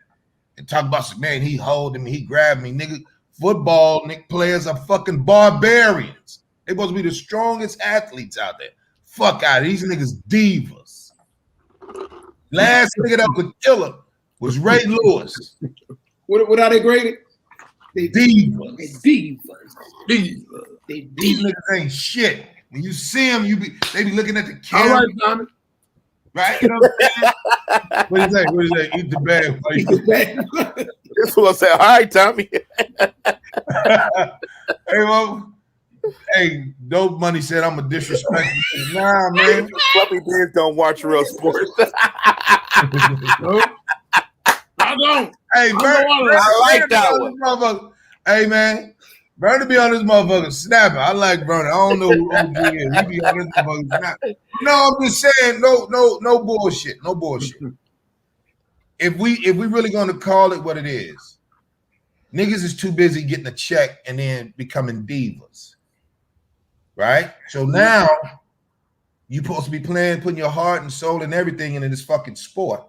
And talk about some, man, he holding me, he grabbed me. Nigga, football players are fucking barbarians. They supposed to be the strongest athletes out there. Fuck out of here. These niggas divas. Last nigga that was killer was Ray Lewis. What are they graded? They divas. These niggas ain't shit. When you see them, they be looking at the camera. All right, Tommy. Right? You know what I'm saying? What do you say? Eat the bag. Eat the bag. That's what I said. All right, Tommy. Hey, Dope Money said I'm a disrespectful. Nah, man. Fluffy bears don't watch real sports. No, I don't. Hey, I like that one. Hey, man. Vernon be on this motherfucker snapping. I like Vernon. I don't know who OG is. He be on this motherfucker snapping. No, I'm just saying, no bullshit. No bullshit. If we really gonna call it what it is, niggas is too busy getting a check and then becoming divas. Right? So now you supposed to be playing, putting your heart and soul and everything into this fucking sport.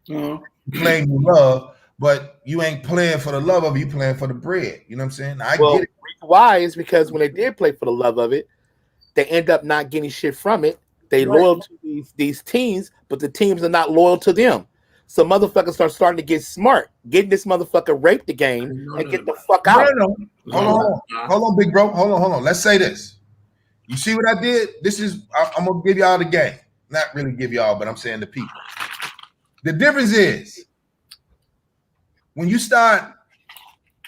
Playing your love, but you ain't playing for the love of it, you playing for the bread. You know what I'm saying? I get it. Why is because when they did play for the love of it, they end up not getting shit from it. They loyal to these teams, but the teams are not loyal to them. So motherfuckers are starting to get smart, getting this motherfucker rape the game and get the fuck out. Hold on, big bro. Hold on. Let's say this. You see what I did? I'm gonna give y'all the game. Not really give y'all, but I'm saying the people. The difference is when you start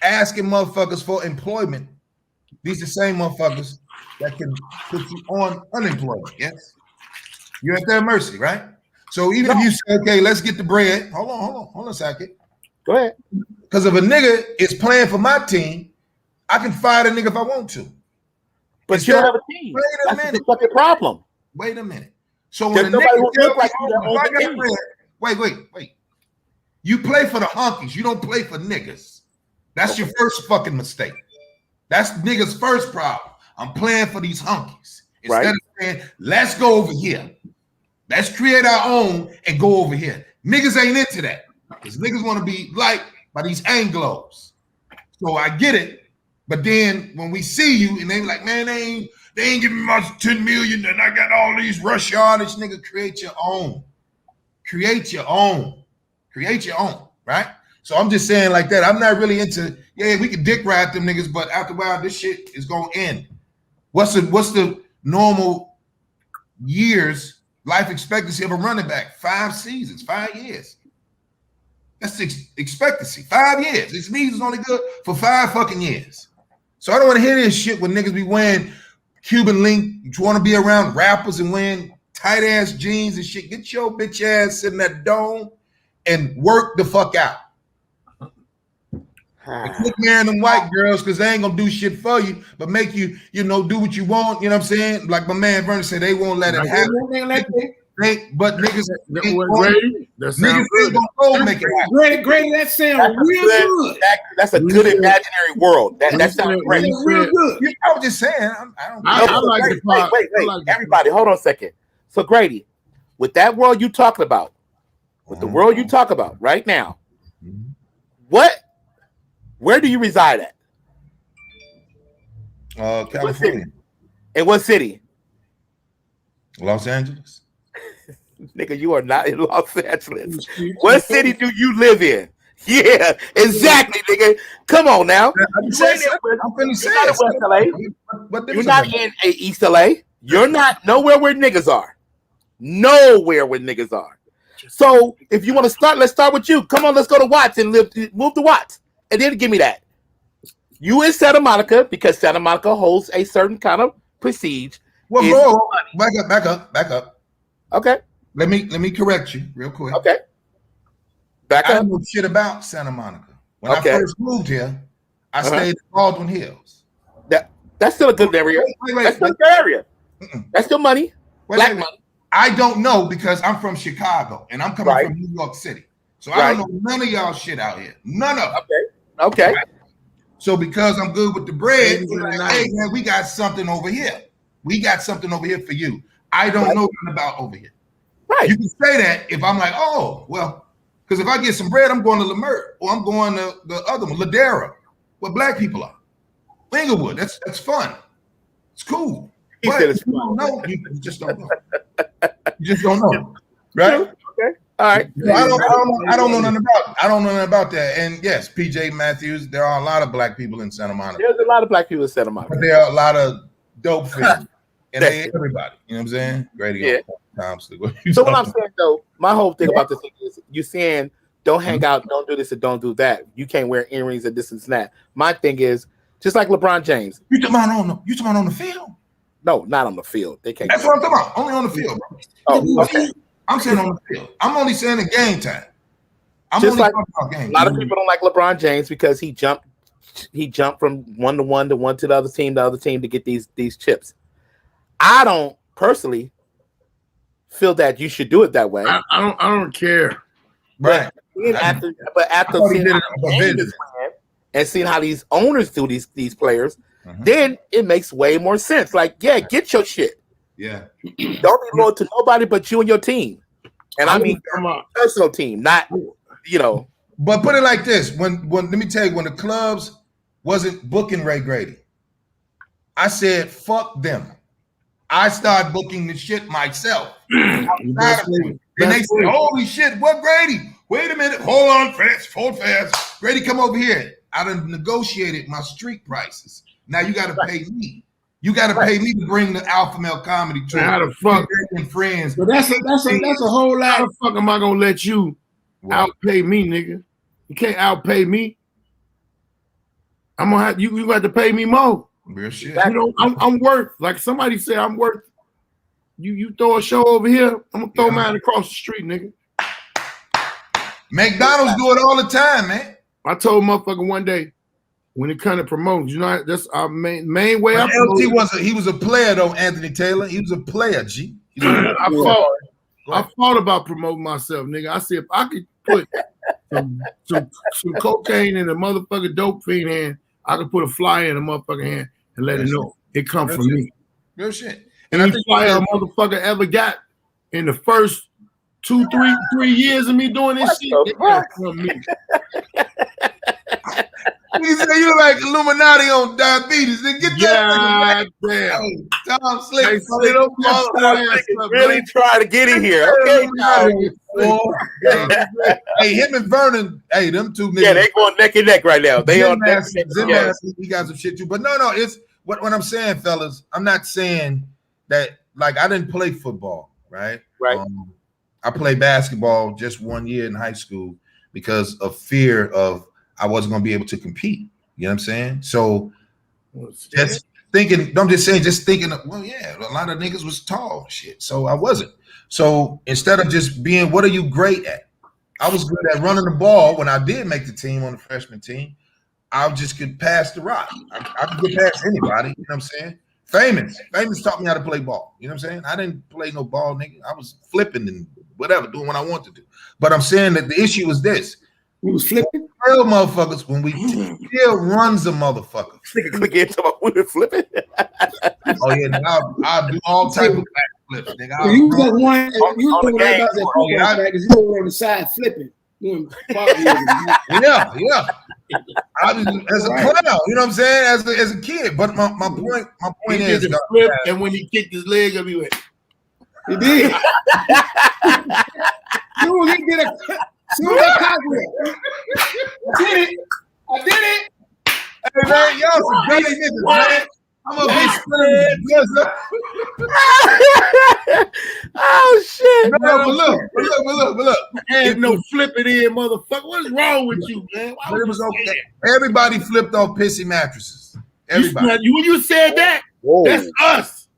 asking motherfuckers for employment, these are the same motherfuckers that can put you on unemployment. Yes, you're at their mercy, right? So even if you say, okay, let's get the bread. Hold on a second. Go ahead. Because if a nigga is playing for my team, I can fire the nigga if I want to. But you don't have a team. Wait a minute. The fucking problem. Wait a minute. So when a nigga look like you wait. You play for the honkies. You don't play for niggas. That's your first fucking mistake. That's niggas' first problem. I'm playing for these honkies. Instead of saying, let's go over here. Let's create our own and go over here. Niggas ain't into that. Because niggas want to be liked by these Anglos. So I get it. But then when we see you and they like, man, they ain't giving me much 10 million and I got all these Russianish nigga, create your own. Create your own, right? So I'm just saying like that. I'm not really into, we can dick ride them niggas, but after a while, this shit is gonna end. What's the normal years life expectancy of a running back? 5 seasons, 5 years. That's expectancy, 5 years. This means it's only good for 5 fucking years. So I don't want to hear this shit when niggas be wearing Cuban link. You want to be around rappers and wearing tight ass jeans and shit. Get your bitch ass in that dome and work the fuck out. And quit marrying them white girls because they ain't gonna do shit for you, but make you, do what you want. You know what I'm saying? Like my man Vernon said, they won't let it happen. But niggas ain't gonna go make it happen. Grady, that sounds real good. That's a good imaginary world. That sounds great. Real good. I was just saying. Wait. Everybody, hold on a second. So Grady, with that world you talking about, with the world you talk about right now, where do you reside at? California. In what city? Los Angeles. Nigga, you are not in Los Angeles. What city do you live in? Yeah, exactly, nigga. Come on now. I'm finna say You're not in East LA. You're not nowhere where niggas are. Nowhere where niggas are. So if you want to start, let's start with you. Come on, let's go to Watts and move to Watts. And then give me that. You in Santa Monica because Santa Monica holds a certain kind of prestige. Well, bro, back up. Okay. Let me correct you real quick. Okay. Back up. I don't know shit about Santa Monica. When I first moved here, I stayed in Baldwin Hills. That's still a good area. That's still a good area. That's still money. Black money. I don't know because I'm from Chicago and I'm coming from New York City. So I don't know none of y'all shit out here. None of it. Okay. Right? So because I'm good with the bread, like, hey man, we got something over here. We got something over here for you. I don't know nothing about over here. Right. You can say that if I'm like, oh, well, because if I get some bread, I'm going to Lamert or I'm going to the other one, Ladera, where black people are. Inglewood, that's fun. It's cool. He said it's fun. No, you just don't know. You just don't know. Right? Okay. All right. So I don't know nothing about that. And yes, PJ Matthews, there are a lot of black people in Santa Monica. There's a lot of black people in Santa Monica. But there are a lot of dope fiends. And they ain't everybody. You know what I'm saying? Grady. So what I'm saying though, my whole thing about this thing is you saying don't hang out, don't do this and don't do that. You can't wear earrings and this and that. My thing is just like LeBron James. You talking about on the field? No, not on the field. They can't. That's what I'm talking about. Only on the field, bro. Oh, okay. I'm saying on the field. I'm only saying the game time. I'm just only like talking about game. A lot of people don't like LeBron James because he jumped from one to one to the other team to get these chips. I don't personally feel that you should do it that way. I don't care. Right. But after seeing how the game is playing and seeing how these owners do these players, then it makes way more sense. Like, yeah, get your shit. Yeah. Don't be loyal to nobody but you and your team. And I mean personal team, not But put it like this: when let me tell you, when the clubs wasn't booking Ray Grady, I said fuck them. I started booking the shit myself. And they said, holy shit, what Grady? Wait a minute, hold on, hold fast. Grady, come over here. I done negotiated my street prices. Now you got to pay me. You got to pay me to bring the Alpha Male Comedy tour. How the fuck? And friends. But that's a whole lot. How the fuck am I gonna let you outpay me, nigga? You can't outpay me. I'm gonna have you got to pay me more. Real shit. I'm worth, like somebody said, I'm worth. You throw a show over here, I'm gonna throw mine across the street, nigga. McDonald's do it all the time, man. I told motherfucker one day when it kind of promotes, that's our main way. LT was a player though, Anthony Taylor. He was a player, G. I thought about promoting myself, nigga. I said if I could put some cocaine in a motherfucker dope fiend hand, I could put a flyer in a motherfucker hand and let it know it come from me. Real shit. And any flyer a motherfucker ever got in the first 3 years of me doing this shit, it got from me. You say you like Illuminati on diabetes. Then get that. Damn. Tom Slick. Really try to get in here. Okay. Hey, him and Vernon. Hey, them two niggas. Yeah, they going neck and neck right now. They on neck and neck. He got some shit too. But no, it's what I'm saying, fellas. I'm not saying that like I didn't play football, right? Right. I played basketball just 1 year in high school because of fear of I wasn't going to be able to compete. You know what I'm saying? So just thinking, I'm just saying, well, yeah, a lot of niggas was tall shit. So I wasn't. So instead of just being, what are you great at? I was good at running the ball when I did make the team on the freshman team. I just could pass the rock. I could get past anybody. You know what I'm saying? Famous taught me how to play ball. You know what I'm saying? I didn't play no ball, nigga. I was flipping and whatever, doing what I wanted to do. But I'm saying that the issue is this. We was flipping. Real motherfuckers, when we still runs a motherfucker. Click into my we flipping. Oh yeah, I'll do all type of flips, nigga. So you was one. You on the was game. about that football practice. You were on the side flipping. Doing yeah. I was as a clown, you know what I'm saying? As a kid. But my point is, the flip, and when he kicked his leg up, he went. He did. Soon he did a cartwheel. I did it. Hey man, y'all some dirty niggas, man. I'm gonna be spinning. Oh shit! No, but look. Ain't no flipping in, motherfucker. What's wrong with you, man? But it was okay. Everybody flipped off pissy mattresses. Everybody. When you said that, that's us.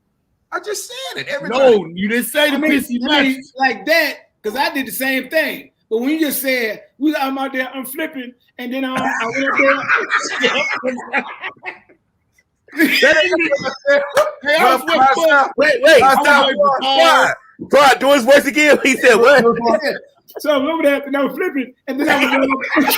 I just said it. Everybody. No, you didn't say the pissy mattress like that because I did the same thing. But when you just said I'm out there, I'm flipping, and then I went up there. Wait. Bro, do his voice again. He said what? So I remember that, and I was flipping, and then I was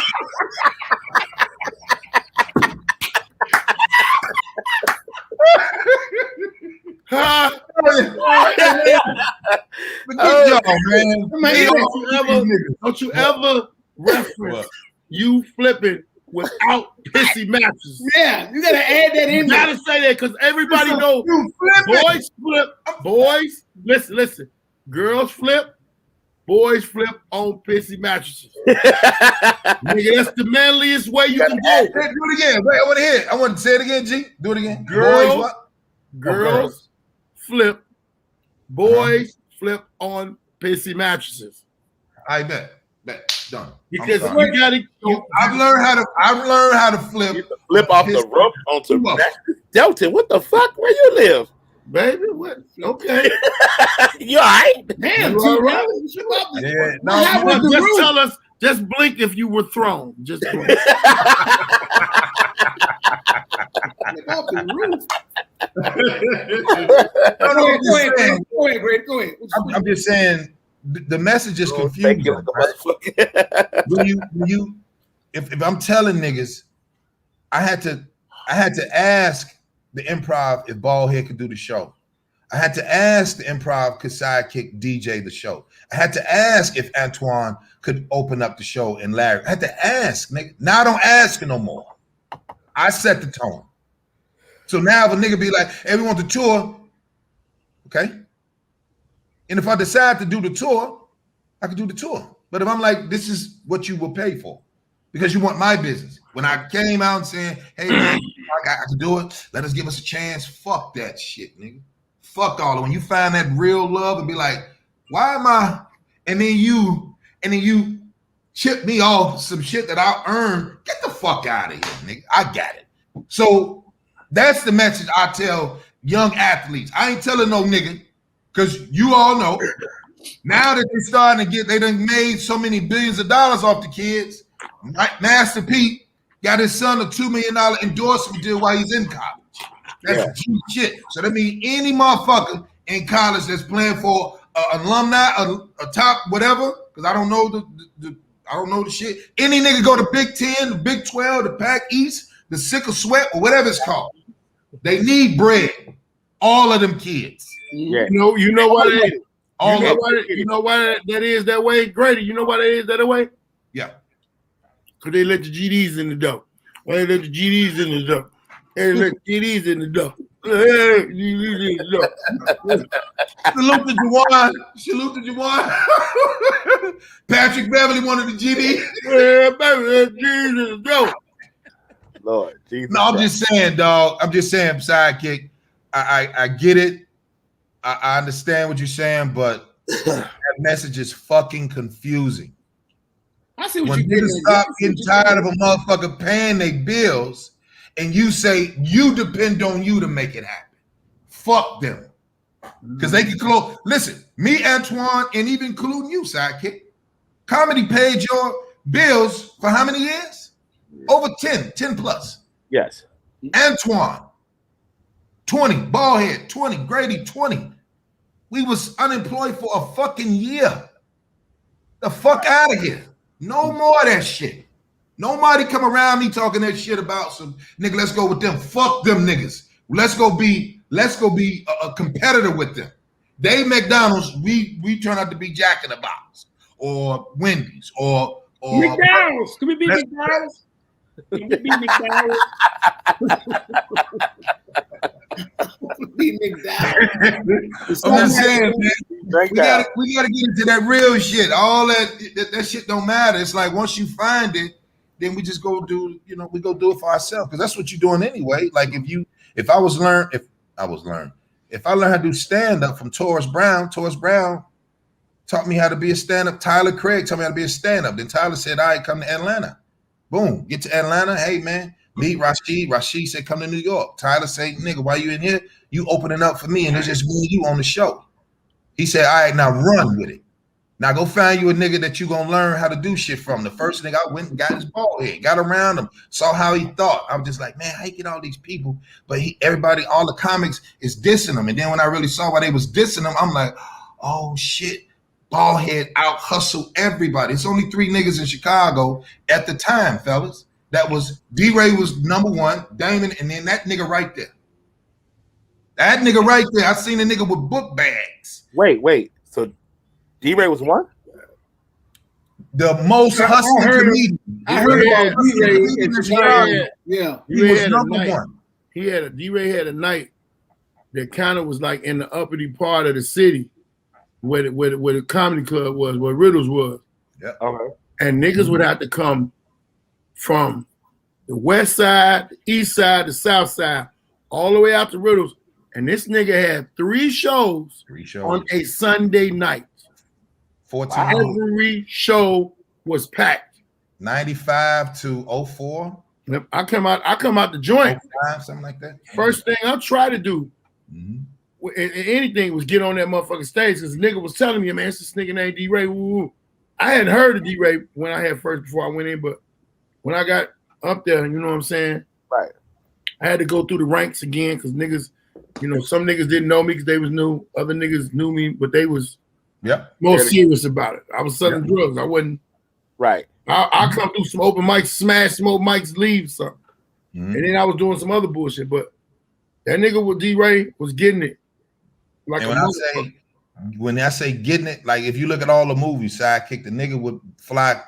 Don't you ever reference you flipping without pissy matches? Yeah, you gotta add that in. You gotta say that because everybody knows boys flip. Boys, listen. Girls flip. Boys flip on pissy mattresses. Nigga, that's the manliest way you can go. Do it again. Wait, I want to hear it. I want to say it again, G. Do it again. Girls, boys, girls flip. Boys flip on pissy mattresses. I bet. Done. Because you gotta. I've learned how to flip. Flip off the roof onto Delton. What the fuck? Where you live? Baby, what? Okay. You all right? Damn, You all right? Yeah. No, just tell us. Just blink if you were thrown. Just blink. Off the roof. Go ahead. I'm just saying the message is confusing. If I'm telling niggas, I had to ask the improv if Baldhead could do the show. I had to ask the improv could Sidekick DJ the show. I had to ask if Antoine could open up the show and Larry. I had to ask, nigga. Now I don't ask no more. I set the tone. So now if a nigga be like, hey, we want the tour, okay? And if I decide to do the tour, I can do the tour. But if I'm like, this is what you will pay for, because you want my business. When I came out and saying, hey, man, I can do it, let us give us a chance, fuck that shit, nigga. Fuck all of it. When you find that real love and be like, why am I, and then you chip me off some shit that I earned, get the fuck out of here, nigga. I got it. So that's the message I tell young athletes. I ain't telling no nigga, because you all know, now that they're starting to get, they done made so many billions of dollars off the kids. Master Pete got his son a $2 million endorsement deal while he's in college. That's G shit. So that means any motherfucker in college that's playing for an alumni, a top whatever, because I don't know the shit. Any nigga go to Big 10, the Big 12, the Pac East, the Sickle Sweat, or whatever it's called. They need bread. All of them kids. Yeah. You know why that is. All you know why that is that way, Grady? You know why that is that way? Yeah. Because they let the GDs in the door. Why they let the GDs in the door? They let the GDs in the door. Salute to Jawan. Patrick Beverly wanted the GD. Yeah, baby, let the GDs in the door. Lord, Jesus. No, I'm just saying, dog. I'm just saying, Sidekick. I get it. I understand what you're saying, but that message is fucking confusing. I see what when you niggas stop getting tired of a motherfucker paying their bills, and you say you depend on you to make it happen. Fuck them, because they can close. Listen, me, Antoine, and even including you, Sidekick. Comedy paid your bills for how many years? Over 10 plus. Yes. Antoine, 20. Ballhead, 20. Grady, 20. We was unemployed for a fucking year. The fuck out of here. No more of that shit. Nobody come around me talking that shit about some nigga. Let's go with them. Fuck them niggas. Let's go be a competitor with them. They McDonald's. We turn out to be Jack in the Box or Wendy's or McDonald's. Can we be McDonald's? Can we be McDonald's? Be McDonald's. I'm just saying, man, we gotta get into that real shit. All that shit don't matter. It's like once you find it, then we just go do, we go do it for ourselves because that's what you're doing anyway. Like if I learned how to do stand up from Taurus Brown taught me how to be a stand up. Tyler Craig taught me how to be a stand up. Then Tyler said, "All right, come to Atlanta." Boom, get to Atlanta. Hey man, meet Rashid. Rashid said, "Come to New York." Tyler said, "Nigga, why you in here? You opening up for me, and it's just me and you on the show." He said, "All right, now run with it. Now go find you a nigga that you gonna learn how to do shit from." The first nigga I went and got his ball head, got around him, saw how he thought. I'm just like, man, how you get all these people? But everybody, all the comics is dissing him. And then when I really saw why they was dissing him, I'm like, oh shit, ball head out hustle everybody. It's only 3 niggas in Chicago at the time, fellas. That was D-Ray was number 1, Damon, and then that nigga right there. That nigga right there. I seen a nigga with book bags. Wait. So D-Ray was 1? The most hustling comedian. I heard about D-Ray in Chicago. Yeah. He was number 1. D-Ray had a night that kind of was like in the uppity part of the city where the comedy club was, where Riddles was. Yeah. Okay. And niggas would have to come from the west side, the east side, the south side, all the way out to Riddles. And this nigga had 3 shows on a Sunday night. 14. Every show was packed. 95 to 04. I come out the joint. 05, something like that. First thing I try to do, anything was get on that motherfucking stage because the nigga was telling me, man, it's this nigga named D-Ray. Woo. I hadn't heard of D-Ray when I had first before I went in, but when I got up there, you know what I'm saying? Right. I had to go through the ranks again because niggas, some niggas didn't know me because they was new. Other niggas knew me, but they was more serious about it. I was selling drugs. I wasn't. Right. I come through some open mics, smash some open mics, leave something. And then I was doing some other bullshit. But that nigga with D-Ray was getting it. Like and when I say getting it, like if you look at all the movies, Sidekick, the nigga would fly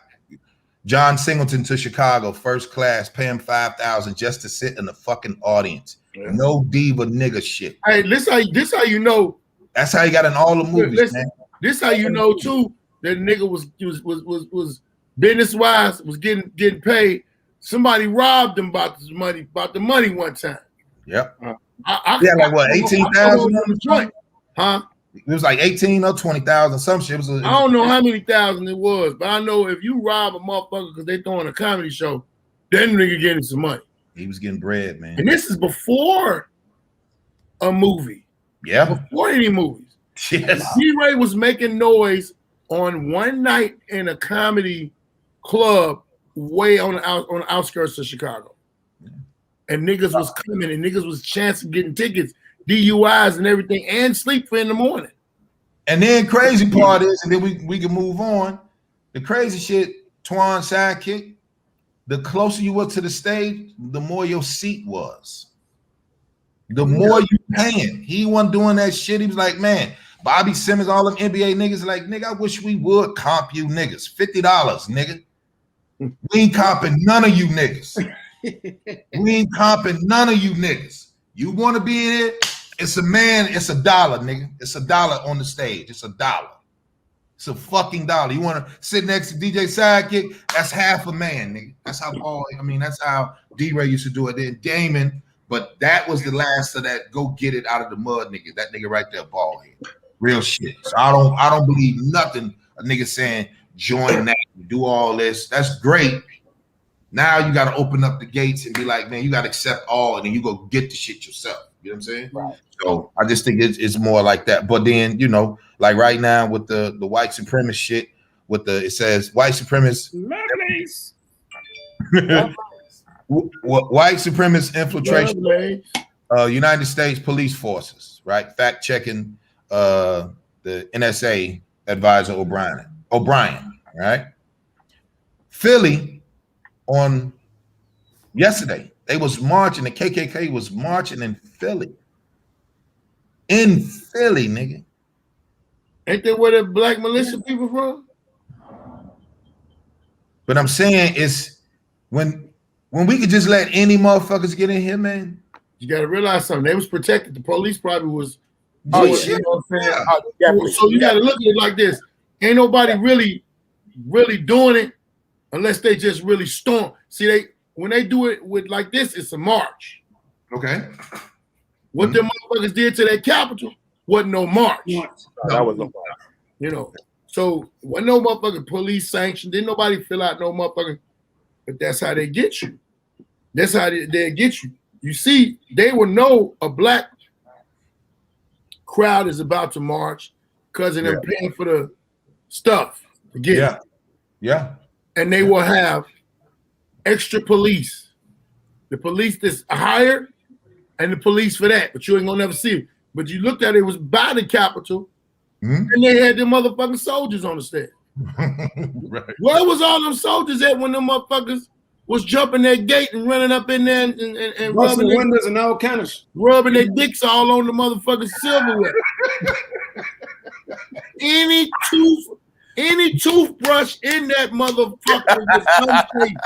John Singleton to Chicago, first class, pay him $5,000 just to sit in the fucking audience. Yeah. No diva nigga shit. Hey, this how you know. That's how you got in all the movies, man. This how you know too that nigga was business wise was getting paid. Somebody robbed him about the money one time. Yep. Like what, 18,000 on the joint? Huh? It was like 18 or 20,000, some shit. I don't know how many thousand it was, but I know if you rob a motherfucker because they throwing a comedy show, that nigga getting some money. He was getting bread, man. And this is before a movie. Yeah. Before any movies. Yes. D-Ray was making noise on one night in a comedy club way on the outskirts of Chicago. Yeah. And niggas was coming and niggas was chancing getting tickets, DUIs and everything, and sleep for in the morning. And then crazy part is, and then we can move on. The crazy shit, Twan Sidekick, the closer you were to the stage, the more your seat was. The more you paying. He wasn't doing that shit. He was like, man, Bobby Simmons, all them NBA niggas like, nigga, I wish we would comp you niggas. $50, nigga. We ain't comping none of you niggas. We ain't comping none of you niggas. You want to be in it? It's $1, nigga. It's $1 on the stage. It's $1. It's a fucking $1. You want to sit next to DJ Sidekick? That's $500,000, nigga. That's how D-Ray used to do it. Then Damon, but that was the last of that go get it out of the mud nigga. That nigga right there, ball head. Real shit. So I don't believe nothing a nigga saying join that, do all this. That's great. Now you got to open up the gates and be like, man, you got to accept all, and then you go get the shit yourself. You know what I'm saying? Right. So I just think it's more like that. But then, like right now with the white supremacist shit, it says white supremacists. White supremacist infiltration, United States police forces, right? Fact checking the NSA advisor O'Brien, right? Philly on yesterday, they was marching. The KKK was marching in Philly. In Philly, nigga. Ain't that where the black militia people from? But I'm saying it's when we could just let any motherfuckers get in here, man. You got to realize something. They was protected. The police probably was. Oh, you shit. know what I'm saying? Definitely. So you got to look at it like this. Ain't nobody really doing it unless they just really storm. See, when they do it with like this, it's a march. Okay. What them motherfuckers did to that Capitol wasn't no march. No, that was no march. You know. So when no motherfucking police sanction, didn't nobody fill out no motherfucking. But that's how they get you. That's how they get you. You see, they will know a black crowd is about to march because of them paying for the stuff to get it. Yeah. And they will have extra police. The police that's hired and the police for that, but you ain't gonna never see it. But you looked at it was by the Capitol, and they had them motherfucking soldiers on the stage. Right. Where was all them soldiers at when them motherfuckers was jumping that gate and running up in there and rubbing windows and all kind of rubbing their dicks all on the motherfucking silverware? Any toothbrush in that motherfucker was unsafe.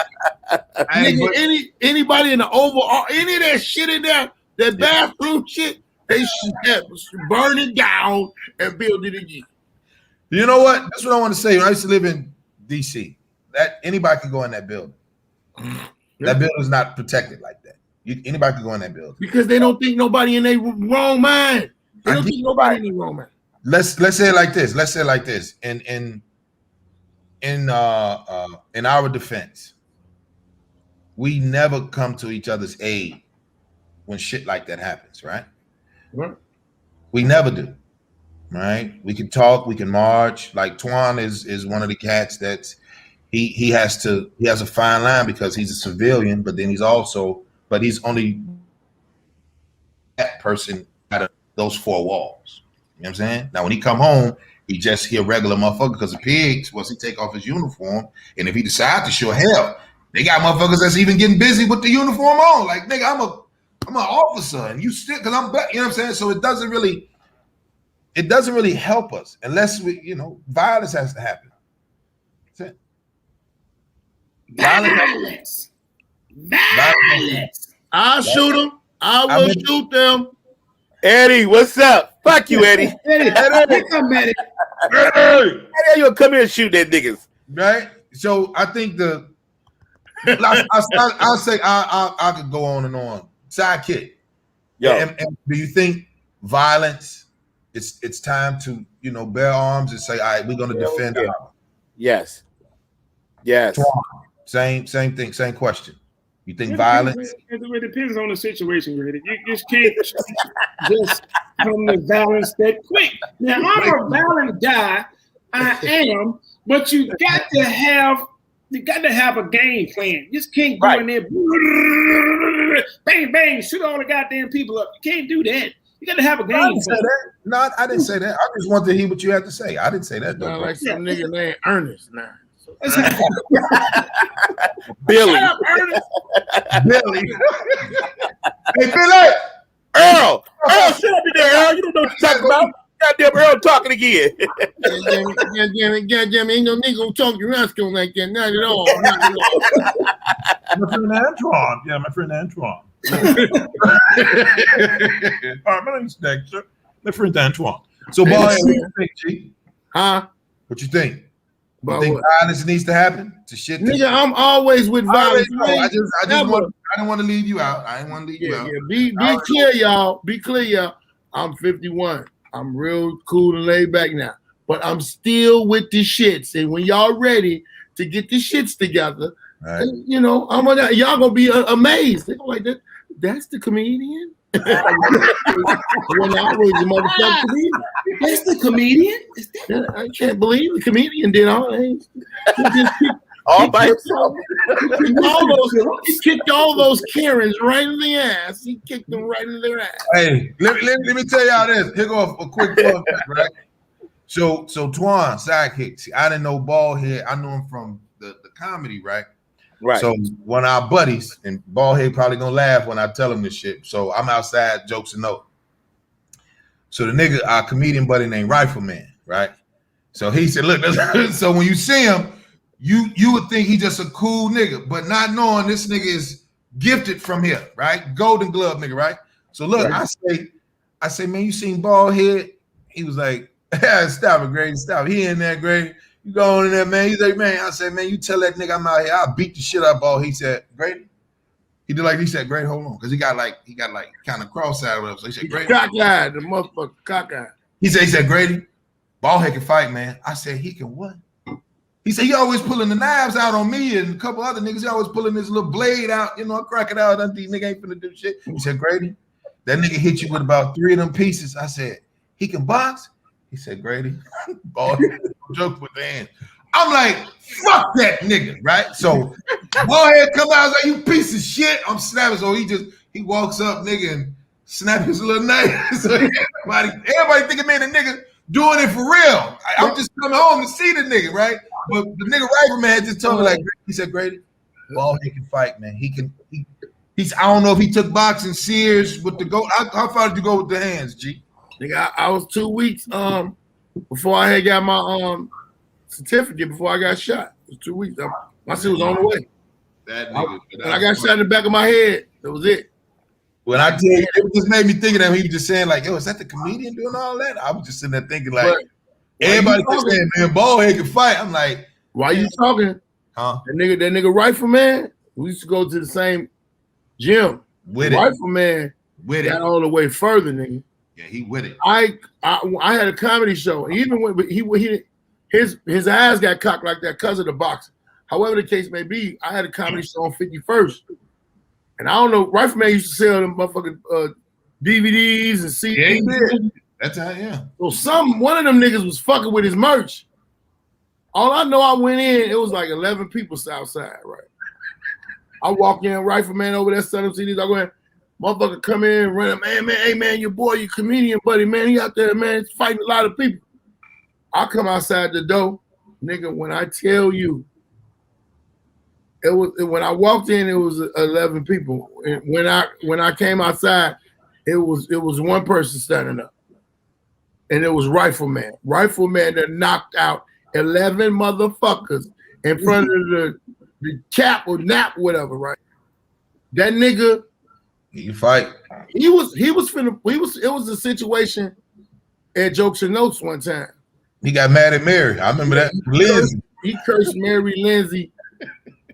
Nigga, anybody in the overall, any of that shit in there, that bathroom shit, they should have burn it down and build it again. You know what? That's what I want to say. When I used to live in DC, that anybody could go in that building. That building's not protected like that. Anybody could go in that building because they don't think nobody in their wrong mind. They don't think nobody in their wrong mind. Let's say it like this. Let's say it like this. In our defense, we never come to each other's aid when shit like that happens, right? Right. We never do. Right? We can talk, we can march. Like Twan is one of the cats that's he has a fine line because he's a civilian, but then he's only that person out of those four walls. You know what I'm saying? Now when he come home, he a regular motherfucker because the pigs, once he take off his uniform, and if he decide to show hell, they got motherfuckers that's even getting busy with the uniform on. Like, nigga, I'm an officer and you still because I'm back, you know what I'm saying? So it doesn't really help us unless we, violence has to happen. That's it. Violence. I'll shoot them. I will shoot them. Eddie, what's up? Fuck you, Eddie. Eddie, come at it. Eddie, you'll come here and shoot that niggas. Right? So I think I'll say I could go on and on. Sidekick. Yo. And do you think violence, it's time to, bear arms and say, all right, we're going to defend our house? Yes. Same thing, same question. You think violence? It depends on the situation, really. You just can't just come to violence that quick. Now, I'm a violent guy. I am, but you got to have a game plan. You just can't go in there, bang, bang, shoot all the goddamn people up. You can't do that. You got to have a game plan. No, I didn't say that. I just wanted to hear what you had to say. I didn't say that. Sound like some nigga named Ernest now. Billy. Shut up, Ernest. Billy. Hey, Billy. Earl, shut up in there, Earl. You don't know what you're talking about. Goddamn Earl talking again. Goddamn, ain't no nigga gonna talk to Roscoe like that. Not at all. My friend Antoine. Yeah, my friend Antoine. All right, my name's Dexter. My friend Antoine. So, boy, what you think, G? Huh? What you think? You About think what? violence needs to happen to shit? Nigga, I'm always with violence. I didn't want to leave you out. I didn't want to leave you out. Be clear, y'all. Be clear, y'all. I'm 51. I'm real cool and laid back now. But I'm still with the shits. And when y'all ready to get the shits together, right. y'all gonna be amazed. They're like, that's the comedian? When I was the motherfucking comedian. That's the comedian? I can't believe the comedian did all that. All by himself. He kicked all those Karens right in the ass. He kicked them right in their ass. Hey, let me tell y'all this. Here go a quick fun fact, right? So Twan, sidekick. See, I didn't know Baldhead. I knew him from the comedy, right? Right. So one of our buddies, and Baldhead probably gonna laugh when I tell him this shit. So I'm outside, jokes and no. So the nigga, our comedian buddy named Rifleman, right? So he said, look, so when you see him, you would think he just a cool nigga, but not knowing this nigga is gifted from here, right? Golden Glove nigga, right? So look, right. I say, man, you seen Baldhead? He was like, stop it, Grady, stop it. He in there, Grady. You go on in there, man. He's like, man. I said, man, you tell that nigga I'm out here. I'll beat the shit up. He said, Grady. He said, Grady, hold on, because he got like kind of cross-eyed with him. So he said, Grady, cockeyed, the motherfucker, cockeyed. He said, Grady, Baldhead can fight, man. I said, he can what? He said, he always pulling the knives out on me and a couple other niggas. He always pulling this little blade out, I crack it out. These nigga ain't finna do shit. He said, Grady, that nigga hit you with about 3 of them pieces. I said, he can box? He said, Grady, Baldhead joke with the hand. I'm like, fuck that nigga, right? So Baldhead come out, I was like, you piece of shit. I'm snapping. So he walks up, nigga, and snap his little knife. So everybody thinking, man, the nigga doing it for real. I'm just coming home to see the nigga, right? But the nigga Rifleman had just told me, like, he said, Grady, Baldhead can fight, man. He's I don't know if he took boxing serious with the go. How far did you go with the hands, G? Nigga, I was 2 weeks before I had got my certificate before I got shot. It was 2 weeks. My shit was on the way. That nigga. When I got shot in the back of my head, that was it. When I tell you, it just made me think of that. He was just saying, like, yo, is that the comedian doing all that? I was just sitting there thinking, like, everybody kept saying, man, Baldhead can fight. I'm like, why you talking? Huh? That nigga Rifleman, we used to go to the same gym. With Rifleman with got all the way further, nigga. Yeah, he with it. I had a comedy show. He even went, but his eyes got cocked like that because of the boxing. However the case may be, I had a comedy show on 51st. And I don't know, Rifleman used to sell them motherfucking DVDs and CDs. Yeah, that's how, yeah. So one of them niggas was fucking with his merch. All I know, I went in, it was like 11 people outside, right? I walk in, Rifleman over there selling CDs. I go in, motherfucker come in, run, hey man, your boy, your comedian buddy, man, he out there, man, he's fighting a lot of people. I come outside the door, nigga, when I tell you, when I walked in, it was 11 people. And when I came outside, it was one person standing up. And it was Rifleman. Rifleman that knocked out 11 motherfuckers in front of the cap or nap, whatever, right? That nigga, he fight. It was a situation at Jokes and Notes one time. He got mad at Mary. I remember that. He cursed Mary Lindsay.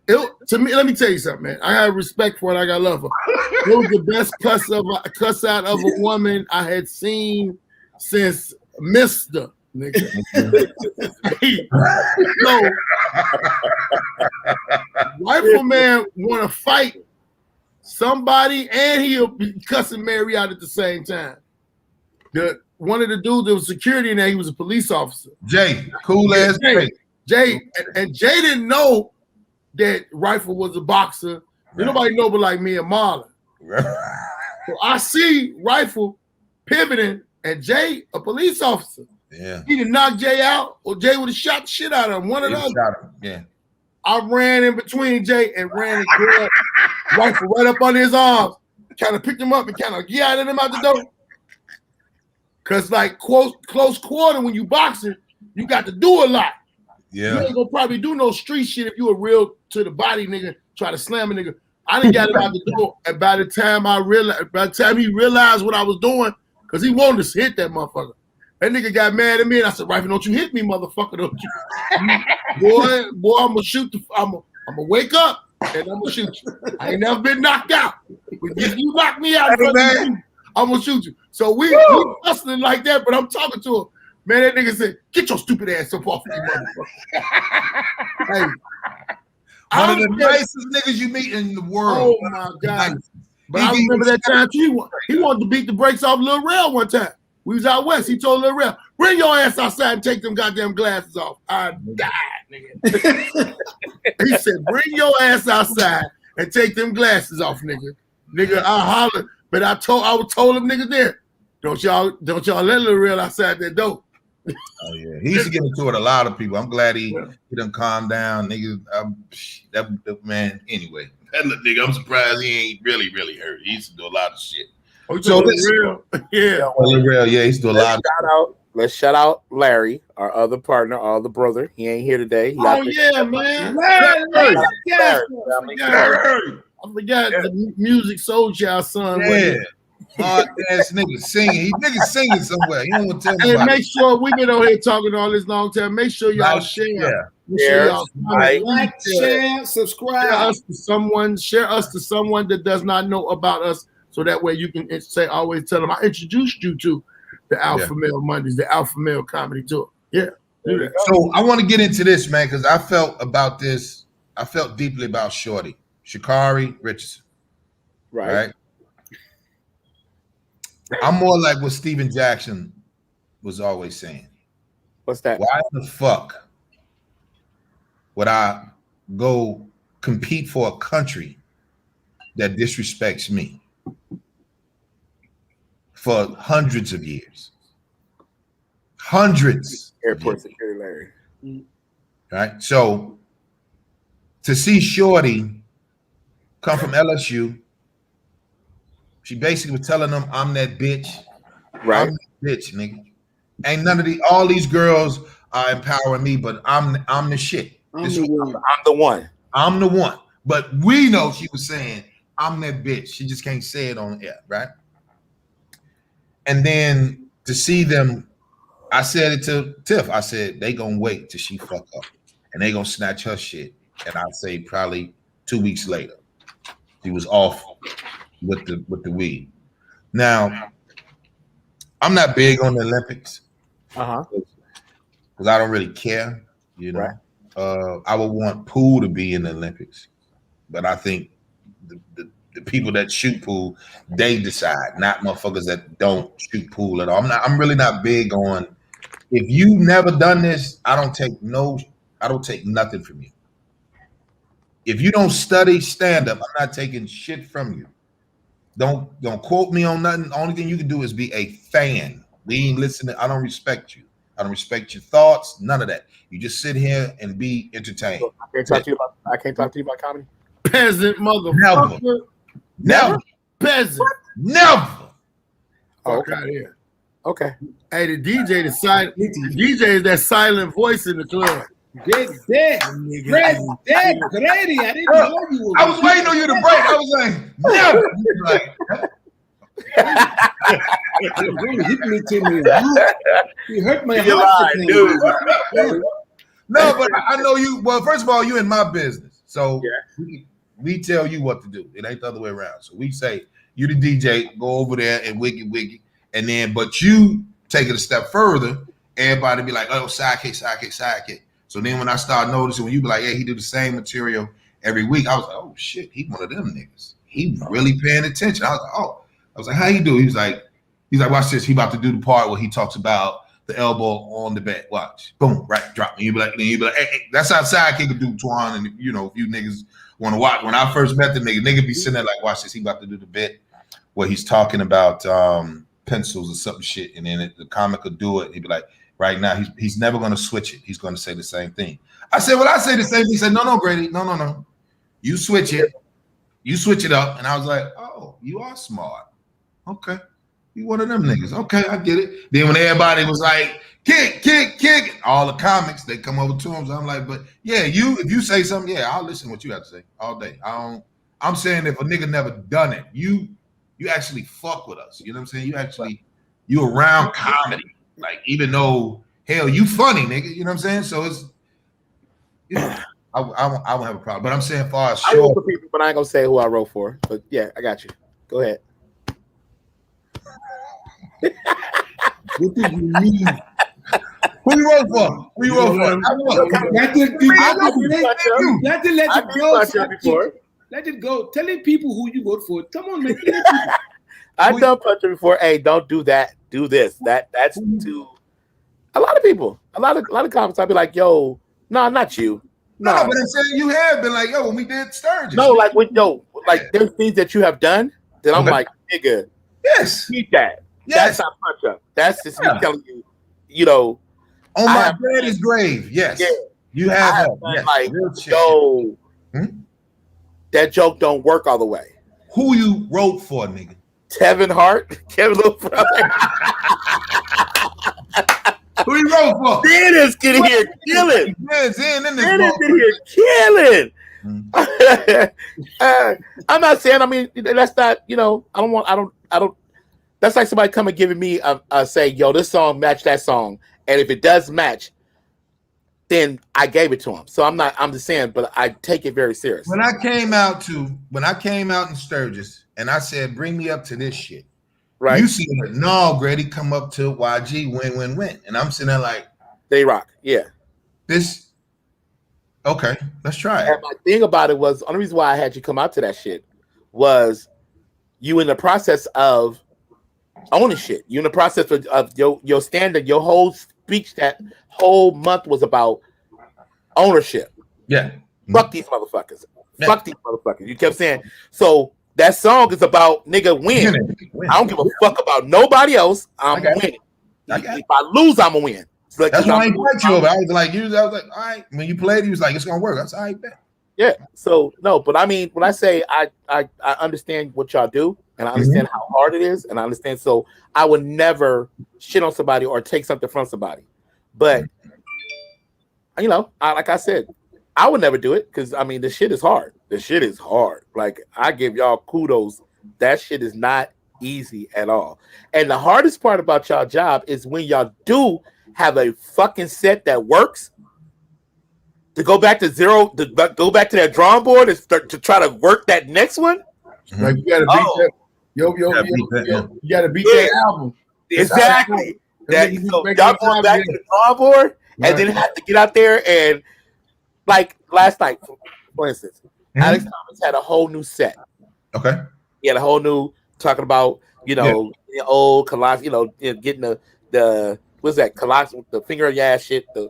To me, let me tell you something, man. I have respect for it. I got love her. It was the best cuss out of a woman I had seen since Mr. Nigga. So, Rifleman want to fight somebody, and he'll be cussing Mary out at the same time. One of the dudes that was security in there, he was a police officer. Jay, cool ass Jay, and Jay didn't know that Rifle was a boxer. Right. Nobody know but like me and Marlon. Right. So I see Rifle pivoting, and Jay, a police officer. Yeah. He did knock Jay out, or Jay would have shot the shit out of him. One of those. Yeah. I ran in between Jay and ran and grabbed Rifle right up under his arms, kind of picked him up and kind of yelled him out the door. Cause like close quarter when you boxing, you got to do a lot. Yeah. You ain't gonna probably do no street shit if you a real to the body nigga, try to slam a nigga. I didn't get him out the door, and by the time he realized what I was doing, cause he wanted to hit that motherfucker. That nigga got mad at me, and I said, Rifle, don't you hit me, motherfucker, don't you? boy, I'm gonna shoot I'm gonna wake up and I'm gonna shoot you. I ain't never been knocked out. If you knock me out, I'm gonna shoot you. So we hustling like that, but I'm talking to him. Man, that nigga said, get your stupid ass up off me, motherfucker. Hey, one of the nicest niggas you meet in the world. Oh my God. But I remember that time too, he wanted to beat the brakes off Lil Rel one time. We was out west. He told Lil Rel, bring your ass outside and take them goddamn glasses off. I died, nigga. He said, bring your ass outside and take them glasses off, nigga. Nigga, I hollered, but I told him nigga there. Don't y'all let Lil Real outside that door. Oh yeah, he used to get into it a lot of people. I'm glad he done calmed down, nigga. That man. Anyway, that little nigga, I'm surprised he ain't really hurt. He used to do a lot of shit. So Real, yeah, Real, yeah, he used to do a lot. Let's shout out Larry, our other partner, our other brother. He ain't here today. Man. Larry. I forgot the Music Soul Child son. Yeah. Hard ass nigga singing. He nigga singing somewhere. You don't want to tell me. Hey, make sure we've been on here talking all this long time. Make sure y'all share. Share, like, share, subscribe. Share us to someone that does not know about us, so that way you can always tell them I introduced you to the Alpha Male Mondays, the Alpha Male Comedy Tour. Yeah. So I want to get into this, man, because I felt about this. I felt deeply about Shorty, Shikari Richardson. Right. I'm more like what Steven Jackson was always saying. What's that? Why the fuck would I go compete for a country that disrespects me for hundreds of years? Hundreds. Airport security, Larry. Right. So to see Shorty come from LSU, she basically was telling them, I'm that bitch. Right. I'm that bitch, nigga. Ain't none of all these girls are empowering me, but I'm the shit. I'm the one. I'm the one. But we know she was saying, I'm that bitch. She just can't say it on air, right? And then to see them, I said it to Tiff. I said, they gonna wait till she fuck up. And they gonna snatch her shit. And I'd say probably 2 weeks later, she was off with the weed. Now, I'm not big on the Olympics. Because I don't really care, you know. Right. I would want pool to be in the Olympics. But I think the people that shoot pool, they decide, not motherfuckers that don't shoot pool at all. I'm really not big on, if you never done this, I don't take nothing from you. If you don't study stand-up, I'm not taking shit from you. Don't quote me on nothing. The only thing you can do is be a fan. We ain't listening. I don't respect you. I don't respect your thoughts. None of that. You just sit here and be entertained. I can't talk to you about comedy. Peasant motherfucker. Never. Peasant. Never. Okay. Hey, the DJ is that silent voice in the club. Grady. I didn't know you were. I was waiting on you to break. I was like, never. You hit me to me. You hurt my heart. Dude. No, but I know you. Well, first of all, you in my business. So we tell you what to do. It ain't the other way around. So we say, you the DJ, go over there and wiggy. And then, but you take it a step further, everybody be like, oh, sidekick. So then when I start noticing, when you be like, hey, he do the same material every week, I was like, oh shit, he one of them niggas. He really paying attention. I was like, oh. I was like, how you do? He was like, watch this. He about to do the part where he talks about the elbow on the bed. Watch. Boom, right, drop. And you be like, hey, that's how sidekick could do, Twan. And you know, if you niggas want to watch. When I first met the nigga be sitting there like, watch this. He about to do the bit where he's talking about pencils or something shit. And then the comic could do it. He'd be like, right now, he's never going to switch it. He's going to say the same thing. I said, well, I say the same thing. He said, no, Grady. No. You switch it. You switch it up. And I was like, oh, you are smart. Okay. You one of them niggas. Okay, I get it. Then when everybody was like, kick, all the comics, they come over to him. So I'm like, but yeah, if you say something, yeah, I'll listen to what you have to say all day. I'm saying if a nigga never done it, you actually fuck with us. You know what I'm saying? You around comedy. Like, even though, hell, you funny, nigga. You know what I'm saying? So it's, I won't have a problem. But I'm saying, far as I wrote for people, but I ain't gonna say who I wrote for. But yeah, I got you. Go ahead. What do you mean? Who you wrote for? Who you wrote for? Let it go. Telling people who you vote for. Come on, man. I've done puncher before. Hey, don't do that. Do this. That's to a lot of people. A lot of comments. I'd be like, yo, no, not you. No, but I'm saying you have been like, yo, when we did Sturgis. No, like there's things that you have done that I'm like, nigga, yes, keep that. Yes. That's not punch up. That's just me telling you, you know. On my daddy's grave, yes. Yeah. You have yes. Like, yo, that joke don't work all the way. Who you wrote for, nigga? Kevin Hart, Kevin Little Brother. Who you wrote for? Dennis get in here killing. Dennis get here killing. I'm not saying. I mean, that's not. You know, I don't. That's like somebody coming giving me say, yo, this song match that song, and if it does match, then I gave it to him. So I'm just saying, but I take it very serious. When I came out in Sturgis, and I said, bring me up to this shit. Right. You see it, no, Grady come up to YG, win. And I'm sitting there like, they rock. Yeah. This, okay, let's try it. And my thing about it was, the only reason why I had you come out to that shit was you in the process of owning shit. You in the process of your standard, your whole speech that whole month was about ownership. Yeah. Fuck these motherfuckers. Yeah. Fuck these motherfuckers. You kept saying, so that song is about nigga win. I don't give a fuck about nobody else. I'm winning. If I lose, I'm gonna win. Like, that's why I invite you over. I was like, all right. When you played, he was like, it's gonna work. That's all right, bet. Yeah. So no, but I mean, when I say I understand what y'all do, and I understand how hard it is, and I understand. So I would never shit on somebody or take something from somebody. But you know, like I said, I would never do it because I mean, the shit is hard. The shit is hard. Like, I give y'all kudos. That shit is not easy at all. And the hardest part about y'all job is when y'all do have a fucking set that works, to go back to zero, to go back to that drawing board and start to try to work that next one. Like, you gotta beat that. You gotta beat that album. Exactly. That, so y'all going back to the drawing board and then have to get out there and, like last night, for instance, Alex Thomas had a whole new set. Okay. He had a whole new talking about, you know, the old Colossus, you know, getting the what's that Colossus with the finger ass shit, the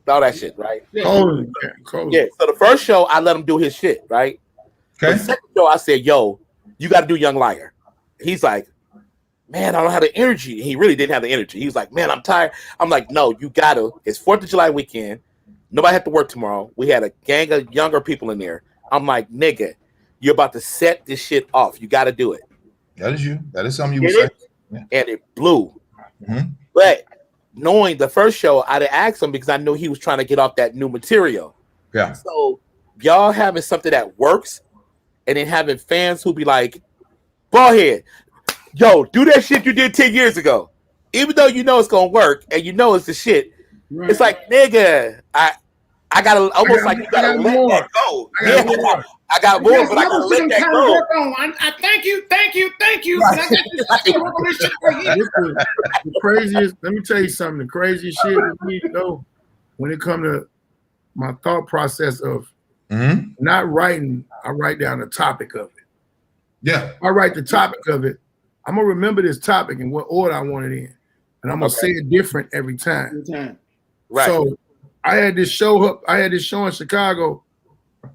all that shit, right? Yeah. Yeah. So the first show I let him do his shit, right? Okay. The second show I said, yo, you got to do Young Liar. He's like, man, I don't have the energy. He really didn't have the energy. He was like, man, I'm tired. I'm like, no, you got to. It's 4th of July weekend. Nobody had to work tomorrow. We had a gang of younger people in there. I'm like, nigga, you're about to set this shit off. You got to do it. That is you. That is something you would say. Yeah. And it blew. But knowing the first show, I'd have asked him because I knew he was trying to get off that new material. Yeah. So y'all having something that works and then having fans who be like, ballhead, yo, do that shit you did 10 years ago. Even though you know it's going to work and you know it's the shit. Right. It's like, nigga, I gotta almost like you gotta let that go. I got more, but I gotta let that go. I thank you. Right. The craziest, let me tell you something. The craziest shit with me, though, when it comes to my thought process of not writing, I write down the topic of it. Yeah. I write the topic of it. I'm gonna remember this topic and what order I want it in. And I'm gonna say it different every time. Right. So I had this show in Chicago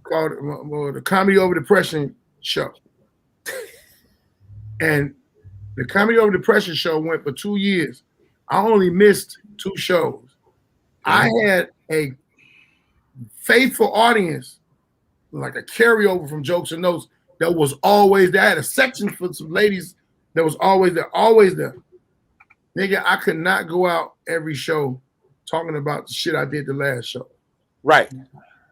called the Comedy Over Depression show. And the Comedy Over Depression show went for 2 years. I only missed 2 shows. I had a faithful audience, like a carryover from Jokes and Notes, that was always there. I had a section for some ladies that was always there. Nigga, I could not go out every show talking about the shit I did the last show. Right.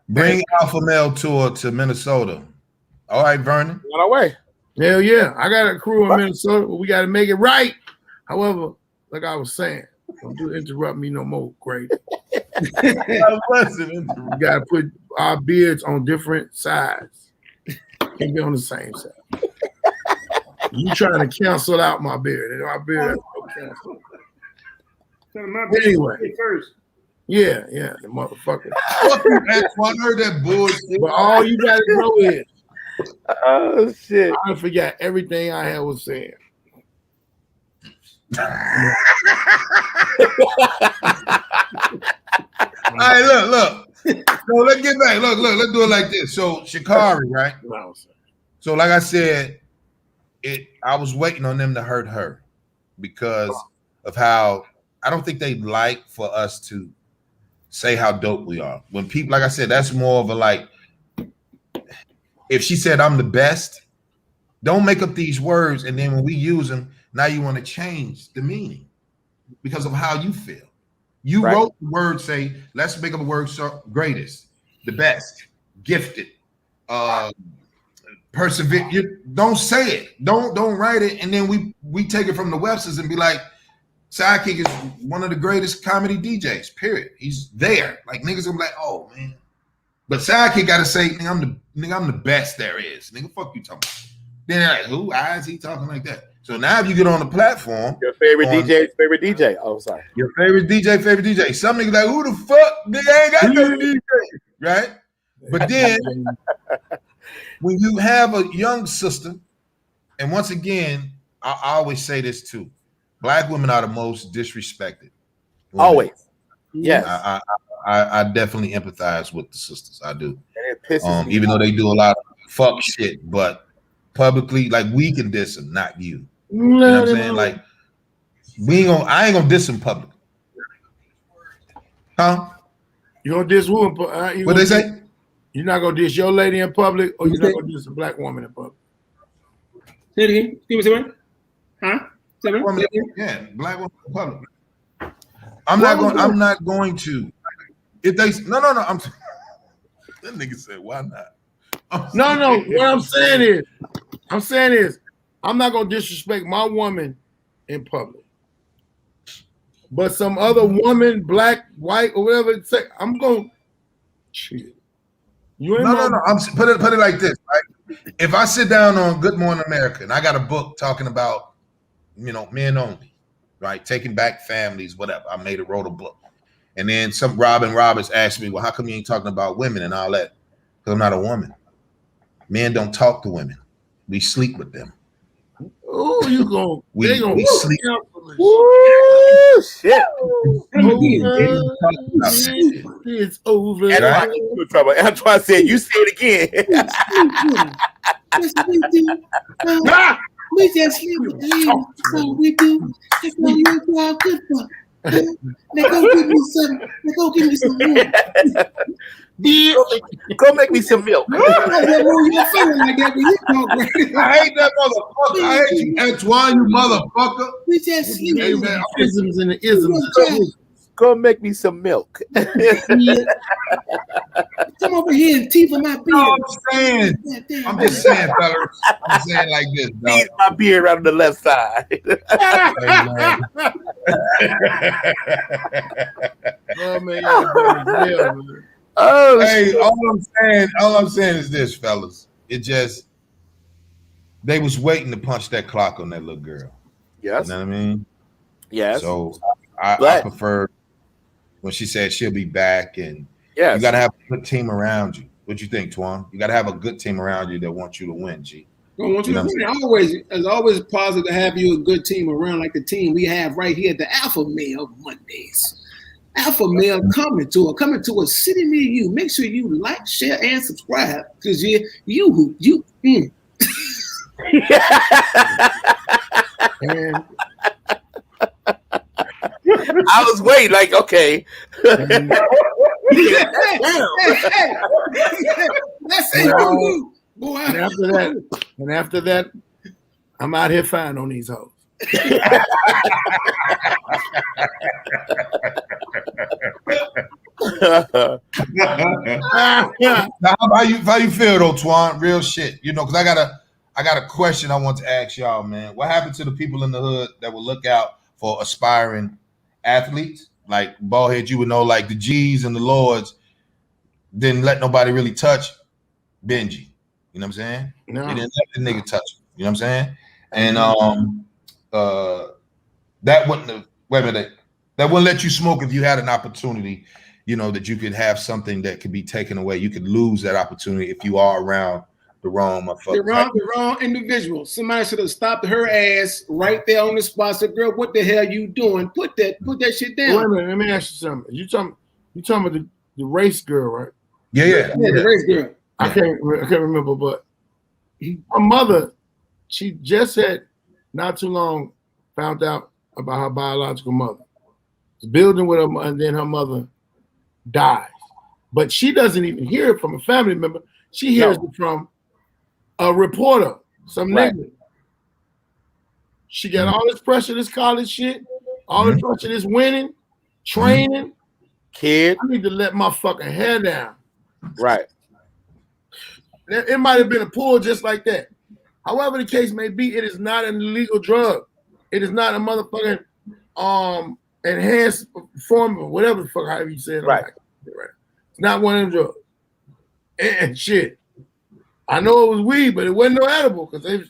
Bring Alpha Male Tour to Minnesota. All right, Vernon. On our way. Hell yeah. I got a crew in Minnesota, but we got to make it right. However, like I was saying, don't interrupt me no more, Grady. You got to put our beards on different sides. Can't be on the same side. You trying to cancel out my beard. And my beard cancel. Anyway. Yeah, the motherfucker. I heard that bullshit. But all you gotta know is, oh shit, I forgot everything I had was saying. All right, look. So let's get back. Look, let's do it like this. So Shikari, right? So like I said, I was waiting on them to hurt her because of how I don't think they like for us to say how dope we are. When people, like I said, that's more of a like, if she said I'm the best, don't make up these words, and then when we use them, now you want to change the meaning because of how you feel. You wrote the word, say, let's make up a word, so greatest, the best, gifted, persevere. You don't say it. Don't write it, and then we take it from the Websters and be like, Sidekick is one of the greatest comedy DJs, period. He's there. Like niggas gonna be like, oh man. But Sidekick gotta say, nigga, I'm the best there is. Nigga, fuck you talking about. Then they're like, who? Why is he talking like that? So now if you get on the platform, your favorite DJ. Oh, sorry. Your favorite DJ. Some niggas like, who the fuck? Nigga ain't got no DJ, right? But then when you have a young sister, and once again, I always say this too. Black women are the most disrespected. Women. Always. Yes. I definitely empathize with the sisters. I do. And it pisses me even though they do a lot of fuck shit, but publicly, like we can diss them, not you. You know what I'm saying? Like I ain't gonna diss them publicly. Huh? You gonna diss who? What they say? You're not gonna diss your lady in public, or you're not gonna diss a black woman in public. Say it again. Give me something. Huh? Yeah, black woman in public. I'm not going to. If they no. That nigga said, why not? No. What I'm saying is, I'm not gonna disrespect my woman in public. But some other woman, black, white, or whatever, say I'm gonna shit. You ain't no. I'm put it like this, right? If I sit down on Good Morning America and I got a book talking about, men only, right? Taking back families, whatever. I wrote a book. And then some Robin Roberts asked me, well, how come you ain't talking about women and all that? Because I'm not a woman. Men don't talk to women. We sleep with them. Oh, you go. We sleep. Woo, shit. It's over. Antoine said, you say it again. We just sleep with them. So we do. That's what you're all good for. Now go give me some. Go make me some milk. I hate that motherfucker. I hate you, Antoine, you motherfucker. We just sleep. Isms and the isms. Go make me some milk. Come over here and teeth in my beard. I'm just saying, fellas. I'm saying like this. Teeth my beard right on the left side. Oh man. Oh, hey, all I'm saying is this, fellas. It just they was waiting to punch that clock on that little girl. Yes. You know what I mean? Yes. So I prefer when she said she'll be back, and you gotta have a good team around you. What you think, Twan? You gotta have a good team around you that wants you to win, G. I want you to win. It's always positive to have you a good team around, like the team we have right here at the Alpha Male Mondays. Alpha Male coming to a city near you. Make sure you like, share, and subscribe, because you. I was waiting, like, okay. That's it. Boy. And after that, I'm out here fine on these hoes. Now, how you feel though, Twan? Real shit, because I got a question I want to ask y'all, man. What happened to the people in the hood that will look out for aspiring athletes? Like Ballhead, you would know, like the G's and the Lords didn't let nobody really touch Benji. You know what I'm saying? No. They didn't let the nigga touch him. You know what I'm saying? And that wouldn't let you smoke if you had an opportunity, that you could have something that could be taken away. You could lose that opportunity if you are around the wrong motherfucker. The wrong individual. Somebody should have stopped her ass right there on the spot. Said, "Girl, what the hell you doing? Put that shit down." Wait a minute, let me ask you something. You talking about the race girl, right? Yeah. The race girl. I can't remember, but her mother, she just had not too long found out about her biological mother. Was building with her, and then her mother dies. But she doesn't even hear it from a family member. She hears it from a reporter, some nigga. She got all this pressure, this college shit, all the pressure, this winning, training. Kid, I need to let my fucking hair down. right? It might have been a pull just like that. However the case may be, it is not an illegal drug. It is not a motherfucking enhanced form of whatever the fuck, however you say it. Right. It's not one of them drugs. And shit. I know it was weed, but it wasn't no edible because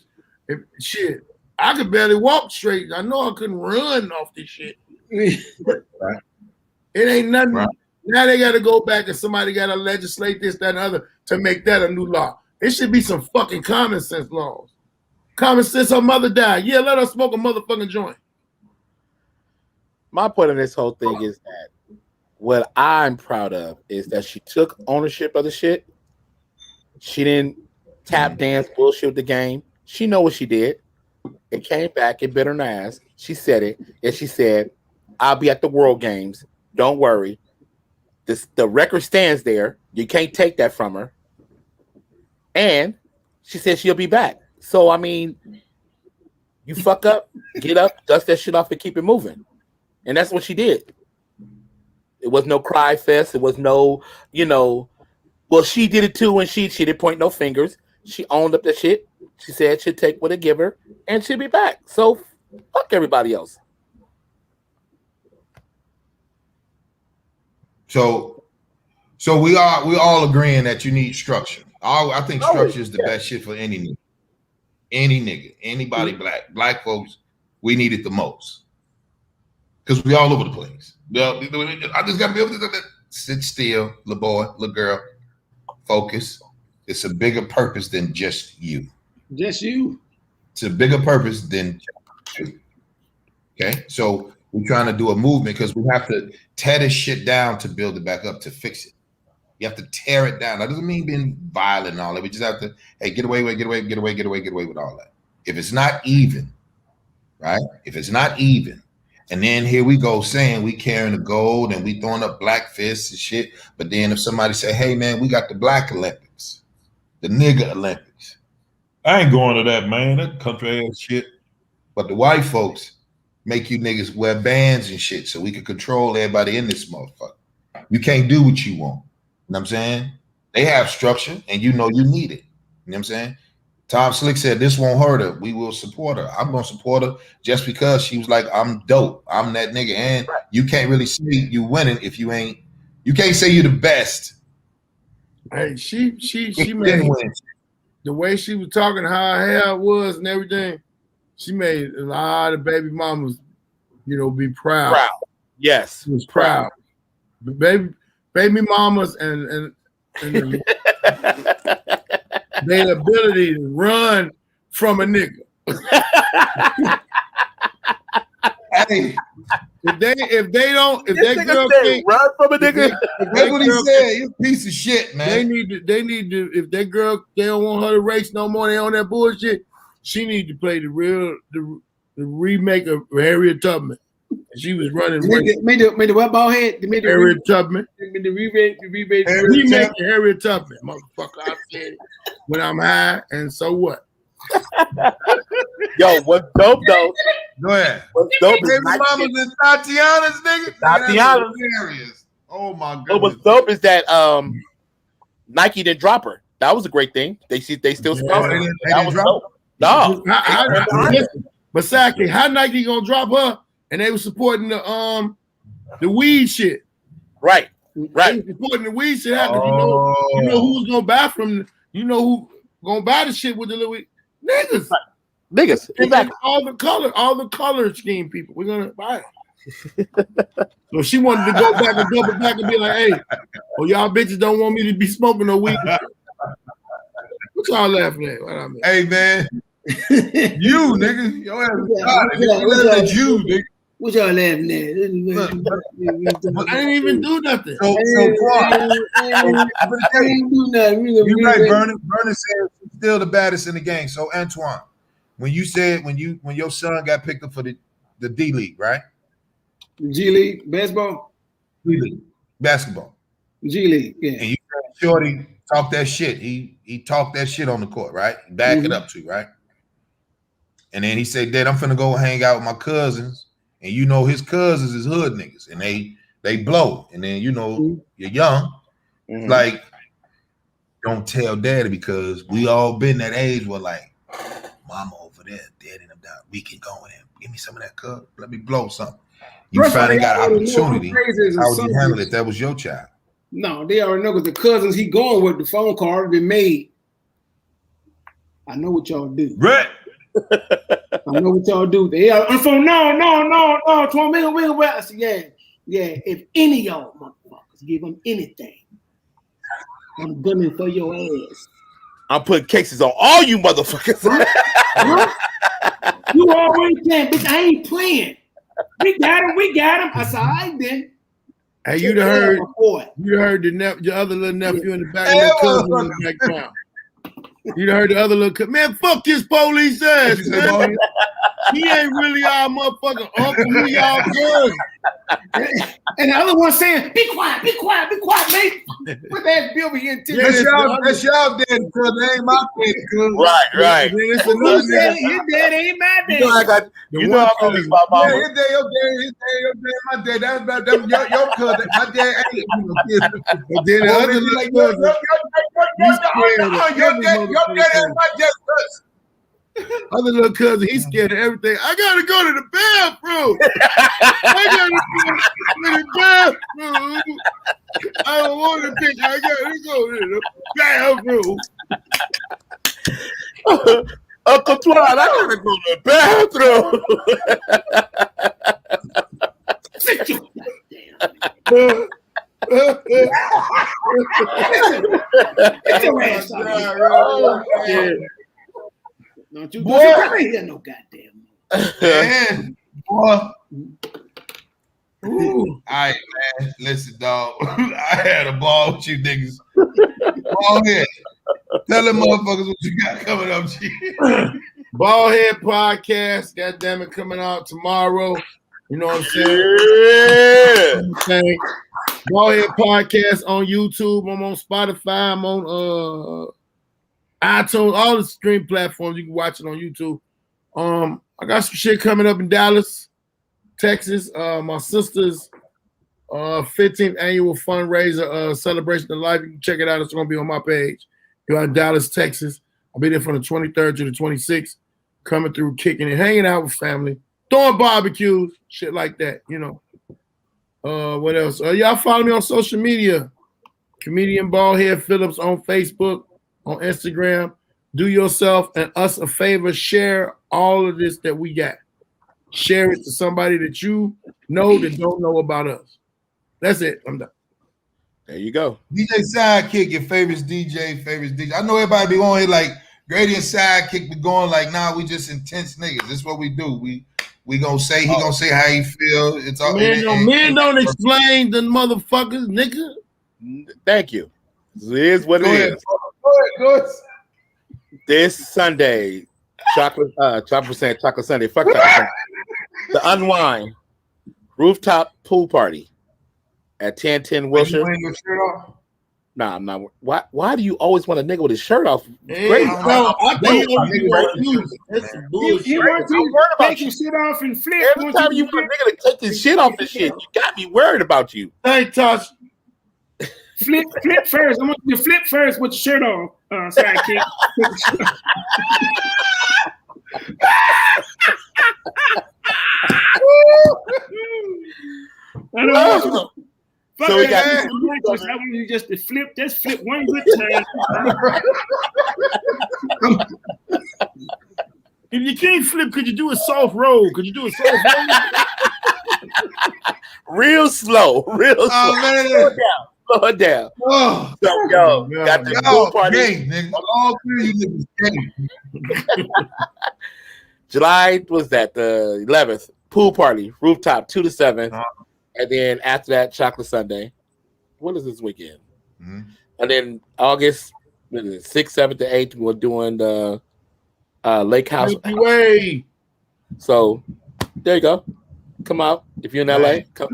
shit. I could barely walk straight. I know I couldn't run off this shit. Right. It ain't nothing. Right. Now they got to go back and somebody got to legislate this, that, and other to make that a new law. It should be some fucking common sense laws. Common sense, her mother died. Yeah, let her smoke a motherfucking joint. My point of this whole thing is that what I'm proud of is that she took ownership of the shit. She didn't tap dance bullshit with the game. She know what she did. It came back, it bit her ass. She said it, and she said, "I'll be at the World Games. Don't worry. The record stands there. You can't take that from her." And she said she'll be back. So, I mean, you fuck up, get up, dust that shit off, and keep it moving. And that's what she did. It was no cry fest. It was no, well, she did it too, and she didn't point no fingers. She owned up the shit. She said she'd take what it give her, and she'll be back. So, fuck everybody else. So we all agreeing that you need structure. I think structure is the best shit for any nigga. Any nigga, anybody black folks, we need it the most. Because we all over the place. I just gotta be able to sit still, little boy, little girl, focus. It's a bigger purpose than just you. Just you. It's a bigger purpose than just you. Okay, so we're trying to do a movement because we have to tear this shit down to build it back up, to fix it. You have to tear it down. That doesn't mean being violent and all that. We just have to, hey, get away with all that. If it's not even, right? If it's not even, and then here we go saying we carrying the gold and we throwing up black fists and shit. But then if somebody say, hey man, we got the Black Olympics, the nigga Olympics. I ain't going to that, man. That country ass shit. But the white folks make you niggas wear bands and shit so we can control everybody in this motherfucker. You can't do what you want. You know what I'm saying? They have structure and you know you need it. You know what I'm saying? Tom Slick said, this won't hurt her. We will support her. I'm going to support her just because she was like, I'm dope. I'm that nigga. And you can't really say you winning if you can't say you're the best. Hey, she made the way she was talking, how her hair was and everything, she made a lot of baby mamas, be proud. Proud. Yes. She was proud. Baby mamas and their ability to run from a nigga. Hey, if that girl can't run from a nigga, that's what he said. You a piece of shit, man. They need to. If that girl, they don't want her to race no more. They on that bullshit. She need to play the remake of Harriet Tubman. She was running. Made the what ball head? They made the Harriet Tubman. Made the remake Remake Harriet Tubman, motherfucker. I said it when I'm high, and so what? Yo, what's dope though? Go ahead. What's dope is Baby mamas and Tatiana's, nigga. Tatiana's. Hilarious. Oh my goodness. What's dope is that Nike didn't drop her. That was a great thing. They still sponsor her. That was dope. No. But Saki, how Nike gonna drop her? And they were supporting the weed shit. Right. They were supporting the weed shit. You know who's gonna buy from? You know who gonna buy the shit with the little niggas? Right. Niggas. Exactly. All the color scheme people. We're gonna buy it. So she wanted to go back and double back and be like, hey, y'all bitches don't want me to be smoking no weed. What y'all laughing at? What I mean? Hey man, you nigga, your ass is retarded. You laughing at you, nigga. What y'all laughing at? I didn't even do nothing. So Quan, I didn't do nothing. you right, Vernon. Vernon said he's still the baddest in the game. So Antoine, when you said when your son got picked up for the D League, right? G League basketball. D League basketball. G League, yeah. And you said Shorty talked that shit. He talked that shit on the court, right? Back it up to you, right? And then he said, Dad, I'm finna go hang out with my cousins. And you know his cousins is hood niggas, and they blow. And then you know you're young, like don't tell daddy because we all been that age where like mama over there, daddy them down. We can go in. Give me some of that cuz. Let me blow something. You finally got an opportunity. How would you handle it? That was your child. No, they already know because the cousins he going with the phone call already been made. I know what y'all do. Right. I know what y'all do. They are on phone. No. 12 million. I said, yeah. If any of y'all motherfuckers give them anything, I'm gunning for your ass. I'm putting cases on all you motherfuckers. Huh? You already playing, bitch. I ain't playing. We got him. I said, all right then. Hey, you heard the other little nephew in the back, cousin in the background. You heard the other little man, fuck this police ass, man. He ain't really our motherfucking uncle. He y'all cousin. And the other one saying, be quiet, man. Put that bill be in too. That's y'all daddy, cuz they ain't my daddy, cuz. Right. Then it's another nigga. His dad ain't my daddy. You know I'm gonna be my mama. Yeah, his day, your day, my dad. That's about them, your cousin. My dad ain't. But then the other little cousin, your dad ain't my dad's cousin. other little cousin, he's scared of everything. I gotta go to the bathroom. I don't want to picture. I gotta go to the bathroom. Uncle Twan, I gotta go to the bathroom. Sit your Get your ass out of here. Don't you come in here, no goddamn. Man, boy. All right, man. Listen, dog. I had a ball with you niggas. Ballhead. Tell them motherfuckers what you got coming up, G. Ballhead Podcast, goddamn it, coming out tomorrow. You know what I'm saying? Yeah. Ballhead Podcast on YouTube. I'm on Spotify. I'm on iTunes, all the stream platforms. You can watch it on YouTube. I got some shit coming up in Dallas, Texas. My sister's 15th annual fundraiser, Celebration of Life. You can check it out. It's going to be on my page. You're in Dallas, Texas. I'll be there from the 23rd to the 26th, coming through, kicking it, hanging out with family, throwing barbecues, shit like that, you know. What else? Y'all follow me on social media. Comedian Ballhead Phillips on Facebook, on Instagram. Do yourself and us a favor. Share all of this that we got. Share it to somebody that you know that don't know about us. That's it. I'm done. There you go. DJ Sidekick, your favorite DJ. I know everybody be on here like Grady and Sidekick be going like, nah, we just intense niggas. This is what we do. We gonna say, he gonna say how he feel. It's all men don't explain the motherfuckers, nigga. Thank you. It is what it is. Go ahead. This Sunday, chocolate Sunday. Fuck chocolate Sunday. The Unwind rooftop pool party at 1010 Wilshire. Nah, I'm not. Why do you always want a nigga with his shirt off? Hey, I think He wants to take his shit off and flip. Every time you want a nigga to take his shit off the shit, you got me worried about you. Hey, Tosh. Flip first. I want you to flip first with your shirt on, Sidekick. I don't know. So we got I want you just to flip. Just flip one good time. If you can't flip, could you do a soft roll? real slow. Oh, man. Slow it down. Oh, So, yo, got the pool party. Gay, nigga. All three of you niggas gay. July was that the 11th pool party rooftop 2 to 7, and then after that chocolate Sunday. What is this weekend? Mm-hmm. And then August 6th, 7th, to 8th, we're doing the Lake House. Way. So there you go. Come out if you're in LA. Come.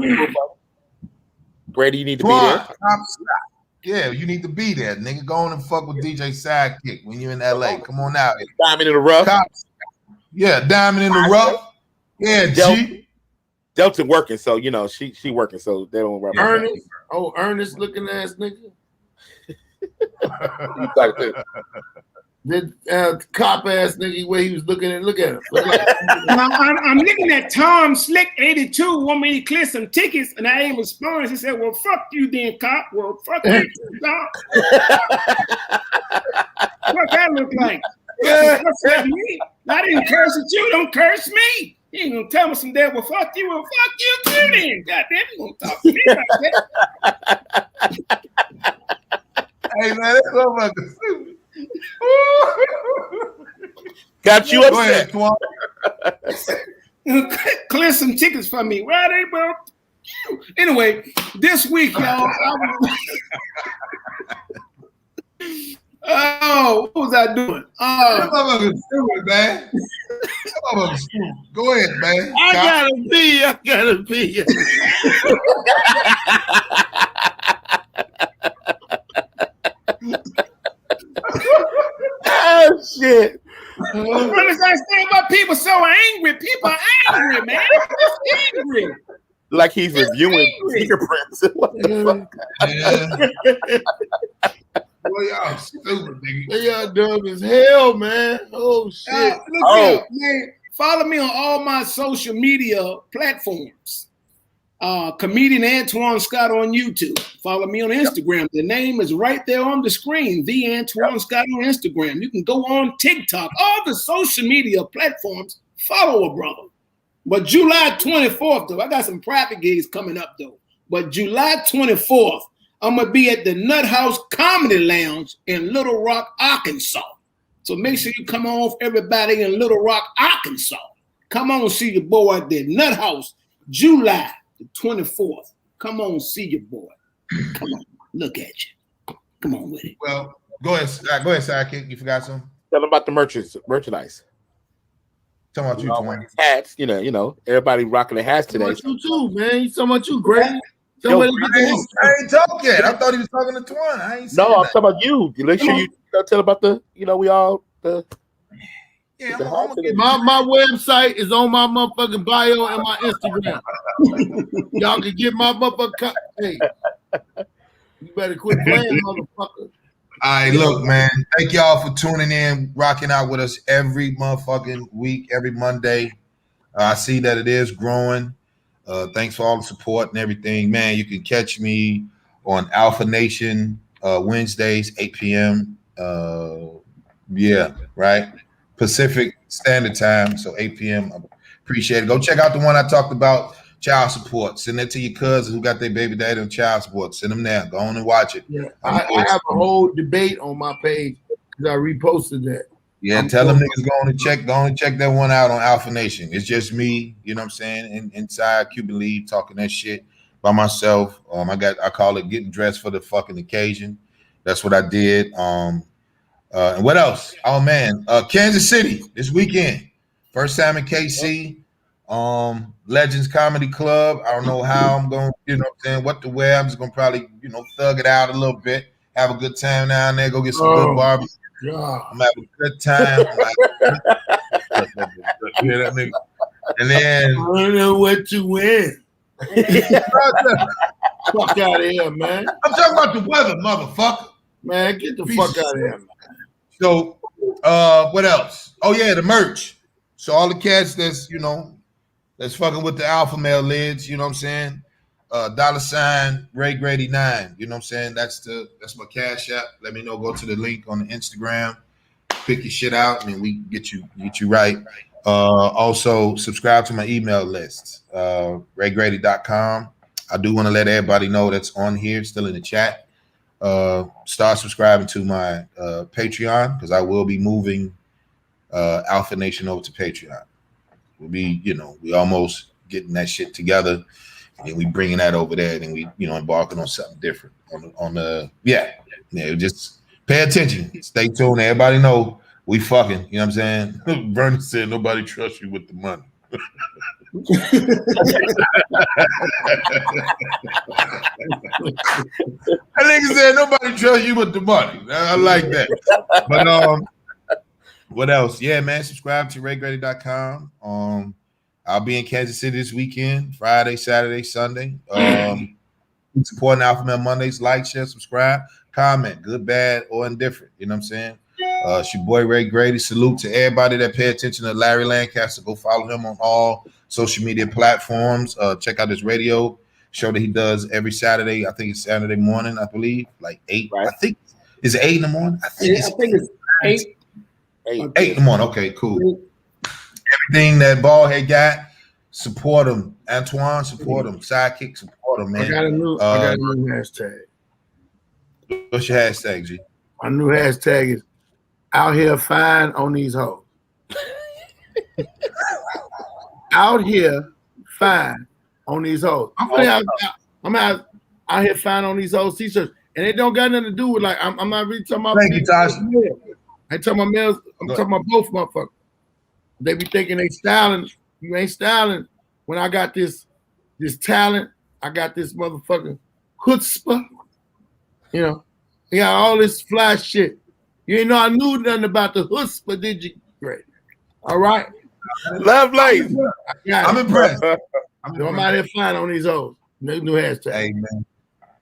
Grady, you need to be there. Yeah, you need to be there, nigga. Go on and fuck with DJ Sidekick when you're in LA. Come on out. Diamond in the rough. Yeah, Diamond in the rough. Yeah, G. Delta working, so you know she working, so they don't rub Ernest. Oh, Ernest looking ass nigga. That cop ass nigga where he was looking at. Look at him. I'm looking at Tom Slick 82 want me to clear some tickets, and I ain't responding. He said, "Well, fuck you, then, cop. Well, fuck you, cop." What that look like? I didn't curse at you. Don't curse me. You ain't gonna tell me some day. Well, fuck you. Well, fuck you too, then. Goddamn, you gonna talk to me like that? Hey man, that's motherfucker stupid. Got you upset. Go ahead, Clear some tickets for me. Right, bro. Anyway, this week, y'all. Oh, what was I doing? That motherfucker stupid, man. That motherfucker stupid. Go ahead, man. I gotta be. Oh shit! I don't understand why people so angry. People are angry, man. Just angry. Like he's reviewing fingerprints. What the fuck? Boy, y'all stupid, nigga. They are dumb as hell, man. Oh shit. Look here, man. Follow me on all my social media platforms. Comedian Antoine Scott on YouTube. Follow me on Instagram. The name is right there on the screen. The Antoine Scott on Instagram. You can go on TikTok. All the social media platforms. Follow a brother. But July 24th, though, I got some private gigs coming up, though. But July 24th, I'm going to be at the Nut House Comedy Lounge in Little Rock, Arkansas. So make sure you come on, everybody in Little Rock, Arkansas. Come on, see your boy at the Nut House, July the 24th. Come on, see your boy. Come on, look at you. Come on with it. Well, go ahead, Sidekick. You forgot something? Tell them about the merchandise. Talking about you, Twan. Hats, you know, everybody rocking the hats today. You too, man. You talking about you, Greg? I ain't talking yet. I thought he was talking to Twan. I ain't No, I'm talking about you. Make sure you tell about the, we all the. Yeah, my website is on my motherfucking bio and my Instagram. Y'all can get my motherfucking. Hey, you better quit playing, motherfucker. All right, look, man. Thank y'all for tuning in, rocking out with us every motherfucking week, every Monday. I see that it is growing. Thanks for all the support and everything, man. You can catch me on Alpha Nation Wednesdays, 8 p.m. Pacific Standard Time, so 8 p.m. I appreciate it. Go check out the one I talked about, child support. Send that to your cousins who got their baby daddy on child support. Send them there. Go on and watch it. Yeah, I have a whole debate on my page because I reposted that. Yeah, tell them niggas go on and check that one out on Alpha Nation. It's just me, you know what I'm saying, inside Cuban League talking that shit by myself. I call it getting dressed for the fucking occasion. That's what I did. And what else? Oh man, Kansas City this weekend. First time in KC. Legends Comedy Club. I don't know how I'm going, what to wear. I'm just gonna probably, thug it out a little bit, have a good time down there, go get some good barbecue. I'm having a good time. Hear that nigga? And then I don't know what to wear. Fuck out of here, man. I'm talking about the weather, motherfucker. Man, get the fuck out of here, man. So what else? Oh yeah, the merch. So all the cats that's fucking with the alpha male lids, you know what I'm saying? $ Ray Grady 9, you know what I'm saying? That's my cash app. Let me know. Go to the link on the Instagram, pick your shit out, and we get you right. Also subscribe to my email list, raygrady.com. I do want to let everybody know that's on here, still in the chat. Start subscribing to my Patreon, because I will be moving Alpha Nation over to Patreon. We'll be, we almost getting that shit together, and we bringing that over there, and then we, embarking on something different. Just pay attention, stay tuned. Everybody know we fucking. You know what I'm saying? Vernon said nobody trusts you with the money. That nigga said nobody trusts you with the money. I like that. But what else? Yeah, man. Subscribe to RayGrady.com. I'll be in Kansas City this weekend, Friday, Saturday, Sunday. Supporting Alpha Male Mondays. Like, share, subscribe, comment, good, bad, or indifferent. You know what I'm saying? It's your boy Ray Grady. Salute to everybody that pay attention to Larry Lancaster. Go follow him on all social media platforms. Check out his radio show that he does every Saturday. I think it's Saturday morning, I believe, like 8. Right. I think is it 8 in the morning? I think it's 8. 8 in the morning. Okay, cool. Everything that Ballhead got, support him. Antoine, support him. Sidekick, support him, man. I got a new hashtag. What's your hashtag, G? My new hashtag is out here fine on these hoes. Out here fine on these hoes. I'm out here fine on these hoes t-shirts. And it don't got nothing to do with, like, I'm not really talking about. Thank you, Tosh. I ain't talking about males. I'm talking about both motherfuckers. They be thinking they styling. You ain't styling. When I got this talent, I got this motherfucking chutzpah. You got all this fly shit. You ain't know I knew nothing about the chutzpah, did you? Great. All right. Lovely. I'm impressed. I'm out here flying on these hoes. New hashtag.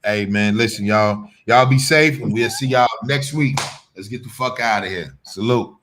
Hey, man. Listen, y'all. Y'all be safe, and we'll see y'all next week. Let's get the fuck out of here. Salute.